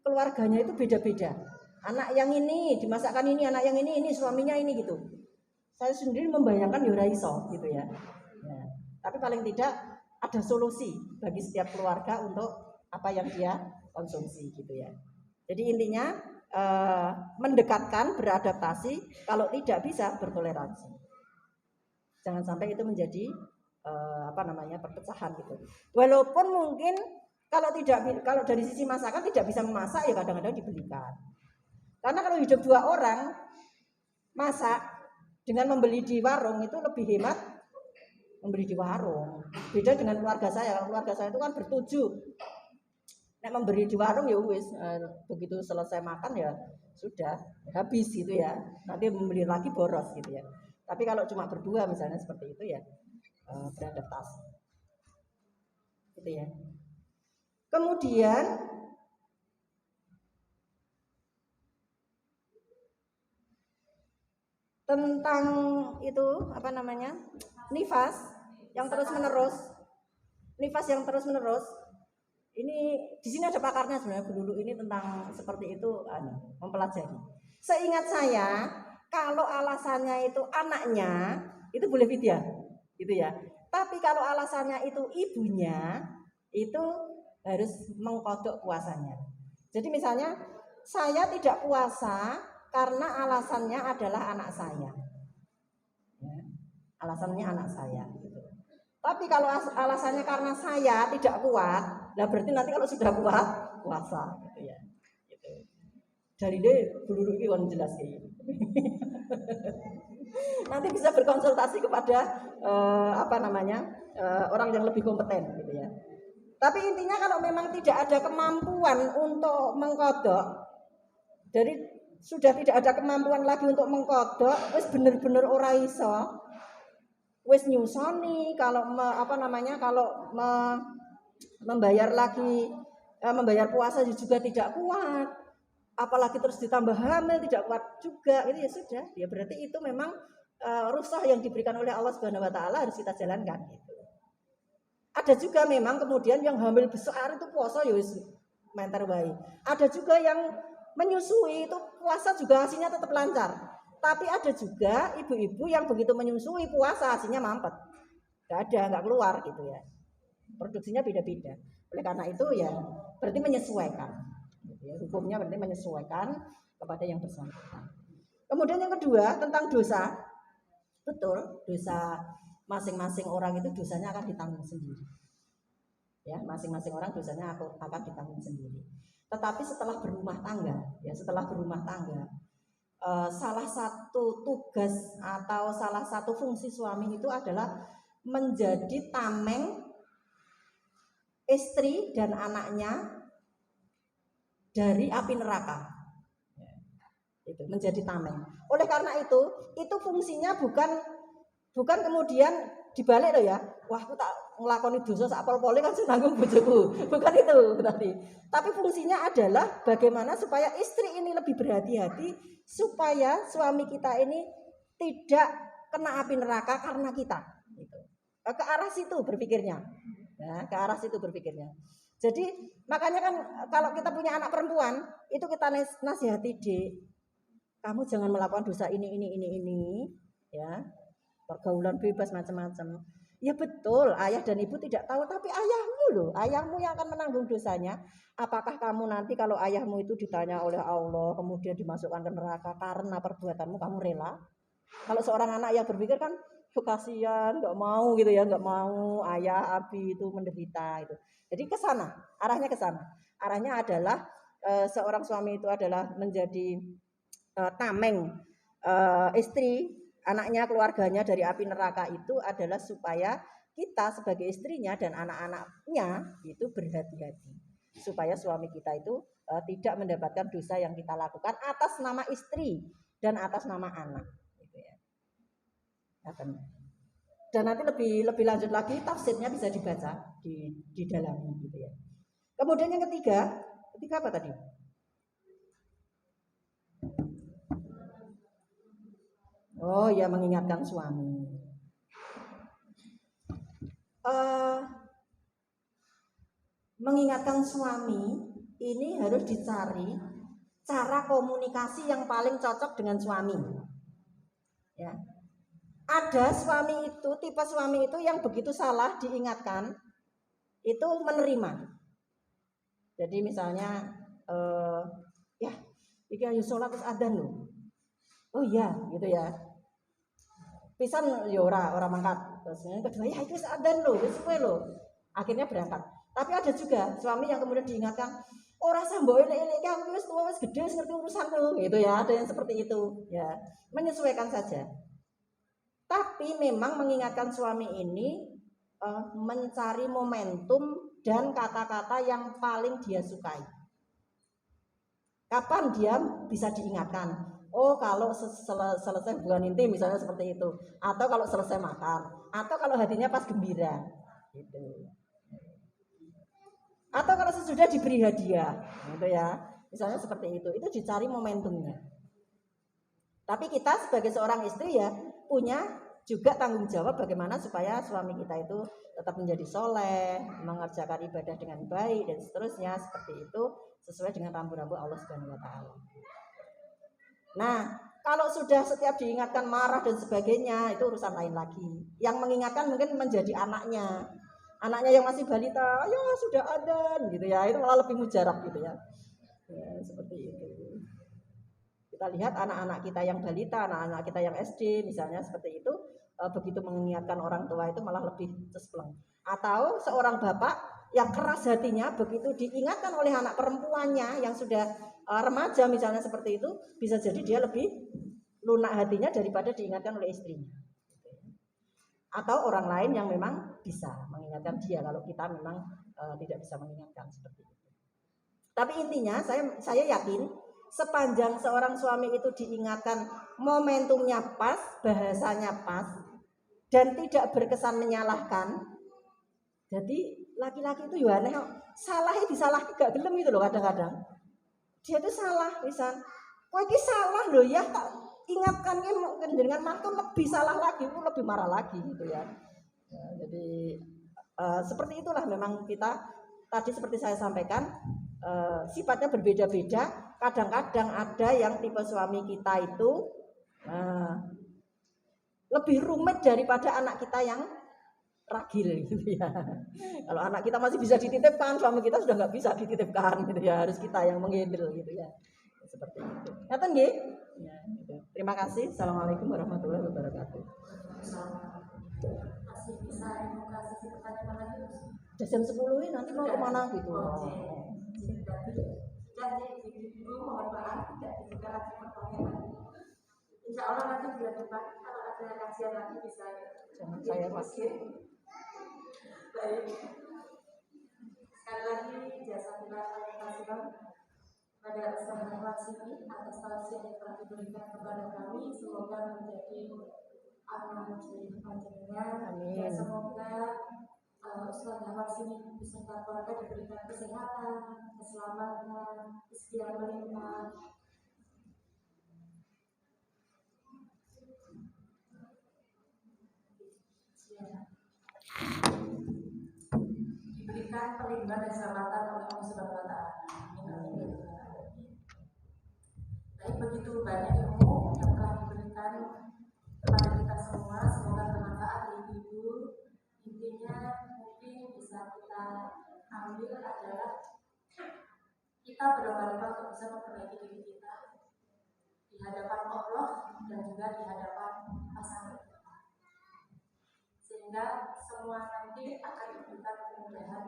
keluarganya itu beda-beda. Anak yang ini dimasakkan ini, anak yang ini suaminya ini gitu. Saya sendiri membayangkan ora iso gitu ya. Tapi paling tidak ada solusi bagi setiap keluarga untuk apa yang dia konsumsi gitu ya. Jadi intinya mendekatkan, beradaptasi, kalau tidak bisa bertoleransi. Jangan sampai itu menjadi perpecahan gitu. Walaupun mungkin kalau dari sisi masakan tidak bisa memasak ya kadang-kadang dibelikan. Karena kalau hidup dua orang masak dengan membeli di warung itu lebih hemat membeli di warung. Beda dengan keluarga saya. Keluarga saya itu kan bertujuh. Nek memberi di warung ya wis begitu selesai makan ya sudah habis gitu ya. Nanti membeli lagi boros gitu ya. Tapi kalau cuma berdua misalnya seperti itu ya beradaptasi. Gitu ya. Kemudian tentang itu nifas yang terus menerus. Ini di sini ada pakarnya sebenarnya dulu ini tentang seperti itu mempelajari. Seingat saya kalau alasannya itu anaknya itu boleh fidyah gitu ya. Tapi kalau alasannya itu ibunya itu harus mengkodok puasanya. Jadi misalnya saya tidak puasa karena alasannya adalah anak saya. Ya, alasannya anak saya gitu. Tapi kalau alasannya karena saya tidak kuat, lah berarti nanti kalau sudah kuat puasa gitu ya. Gitu. Dari dia dulu ini kan jelas kayak gitu. Nanti bisa berkonsultasi kepada orang yang lebih kompeten gitu ya. Tapi intinya kalau memang tidak ada kemampuan untuk mengkodok Dari sudah tidak ada kemampuan lagi untuk mengkodok, wis bener-bener ora iso, wis nyusoni kalau membayar lagi membayar puasa juga tidak kuat, apalagi terus ditambah hamil tidak kuat juga, itu ya sudah, ya berarti itu memang rukhsah yang diberikan oleh Allah Subhanahu Wa Taala harus kita jalankan. Gitu. Ada juga memang kemudian yang hamil besar itu puasa ya wis menter wae. Ada juga yang menyusui itu puasa juga hasilnya tetap lancar. Tapi ada juga ibu-ibu yang begitu menyusui puasa hasilnya mampet. Nggak keluar gitu ya. Produksinya beda-beda. Oleh karena itu ya berarti menyesuaikan. Gitu ya. Hukumnya berarti menyesuaikan kepada yang bersangkutan. Kemudian yang kedua tentang dosa. Betul, dosa masing-masing orang itu dosanya akan ditanggung sendiri. Ya, masing-masing orang dosanya akan ditanggung sendiri. Tetapi setelah berumah tangga, salah satu tugas atau salah satu fungsi suami itu adalah menjadi tameng istri dan anaknya dari api neraka. Itu menjadi tameng. Oleh karena itu fungsinya bukan kemudian dibalik loh ya. Wah, aku tak ngelakoni dosa sak pol-pole kan nanggung bojoku. Bukan itu tadi. Tapi fungsinya adalah bagaimana supaya istri ini lebih berhati-hati supaya suami kita ini tidak kena api neraka karena kita. Gitu. Ke arah situ berpikirnya. Ya, ke arah situ berpikirnya. Jadi makanya kan kalau kita punya anak perempuan itu kita nasihati, Dek, kamu jangan melakukan dosa ini, ya, pergaulan bebas macam-macam. Ya betul, ayah dan ibu tidak tahu, tapi ayahmu yang akan menanggung dosanya. Apakah kamu nanti kalau ayahmu itu ditanya oleh Allah, kemudian dimasukkan ke neraka karena perbuatanmu, kamu rela? Kalau seorang anak yang berpikir kan, kasihan, nggak mau gitu ya, nggak mau ayah, abi itu menderita itu. Jadi arahnya ke sana. Arahnya adalah seorang suami itu adalah menjadi tameng istri, anaknya, keluarganya dari api neraka itu adalah supaya kita sebagai istrinya dan anak-anaknya itu berhati-hati supaya suami kita itu tidak mendapatkan dosa yang kita lakukan atas nama istri dan atas nama anak, gitu ya. Dan nanti lebih lanjut lagi tafsirnya bisa dibaca di dalamnya, gitu ya. Kemudian yang ketiga apa tadi? Oh ya, mengingatkan suami. Mengingatkan suami ini harus dicari cara komunikasi yang paling cocok dengan suami. Ya. Ada suami itu, tipe suami itu yang begitu salah diingatkan itu menerima. Jadi misalnya ya, iki ayo sholat terus adzan lho. Oh iya, gitu ya. Pisan ya ora mangkat. Terus yang kedua, ya itu adzan lho, wis suwe lho. Akhirnya berangkat. Tapi ada juga suami yang kemudian diingatkan, ora sambo elek-elek kan wis tuwa wis gede wis ngerti urusanmu, gitu ya. Ada yang seperti itu, ya. Menyesuaikan saja. Tapi memang mengingatkan suami ini mencari momentum dan kata-kata yang paling dia sukai. Kapan dia bisa diingatkan? Oh, kalau selesai hubungan intim misalnya seperti itu, atau kalau selesai makan, atau kalau hatinya pas gembira, gitu. Atau kalau sesudah diberi hadiah, gitu ya. Misalnya seperti itu dicari momentumnya. Tapi kita sebagai seorang istri ya punya juga tanggung jawab bagaimana supaya suami kita itu tetap menjadi soleh, mengerjakan ibadah dengan baik dan seterusnya seperti itu sesuai dengan rambu-rambu Allah Subhanahu Wa Taala. Nah, kalau sudah setiap diingatkan marah dan sebagainya itu urusan lain lagi. Yang mengingatkan mungkin menjadi anaknya yang masih balita, ya sudah adzan gitu ya, itu malah lebih mujarab gitu ya. Ya seperti itu. Kita lihat anak-anak kita yang balita, anak-anak kita yang SD misalnya seperti itu, begitu mengingatkan orang tua itu malah lebih cespleng. Atau seorang bapak yang keras hatinya begitu diingatkan oleh anak perempuannya yang sudah remaja misalnya seperti itu, bisa jadi dia lebih lunak hatinya daripada diingatkan oleh istrinya. Atau orang lain yang memang bisa mengingatkan dia kalau kita memang tidak bisa mengingatkan seperti itu. Tapi intinya saya yakin sepanjang seorang suami itu diingatkan momentumnya pas, bahasanya pas, dan tidak berkesan menyalahkan. Jadi laki-laki itu ya aneh, salahnya disalahkan gak gelem itu loh kadang-kadang. Dia itu salah, misal, kok ini salah loh ya, tak ingatkan dengan mantu lebih salah lagi, lebih marah lagi gitu ya. Jadi seperti itulah memang kita tadi seperti saya sampaikan, sifatnya berbeda-beda. Kadang-kadang ada yang tipe suami kita itu lebih rumit daripada anak kita yang ragil gitu ya. Kalau anak kita masih bisa dititipkan, suami kita sudah nggak bisa dititipkan gitu ya, harus kita yang menghandle gitu ya. Seperti itu. Ngaten nggih? Ya, gitu. Terima kasih. Assalamualaikum warahmatullahi wabarakatuh. Masih bisa buka sesi pertanyaan lagi? Jam 10 ini nanti mau kemana gitu? Jadi dulu mohon maaf tidak dibuka lagi pertanyaan. Insya Allah nanti bulan depan kalau ada kajian lagi bisa. Jangan saya masih. Baik. Sekali lagi jasa terima pada sahabat sini atas tausiah yang telah diberikan kepada kami, semoga menjadi amanah dari panjenengan. Dan semoga Ustaz Ahmad sini beserta keluarga diberikan kesehatan, keselamatan, istilah melimpah. Diberikan perlindungan dan keselamatan oleh Allah Subhanahu wa Ta'ala. Baik, begitu banyak ilmu yang telah diberikan kepada kita semua, semoga bermanfaat bagi ibu. Intinya mungkin bisa kita ambil adalah kita berlomba-lomba untuk bisa memperbaiki diri kita di hadapan Allah dan juga di hadapan pasangan kita, sehingga semua nanti akan diberikan kemudahan.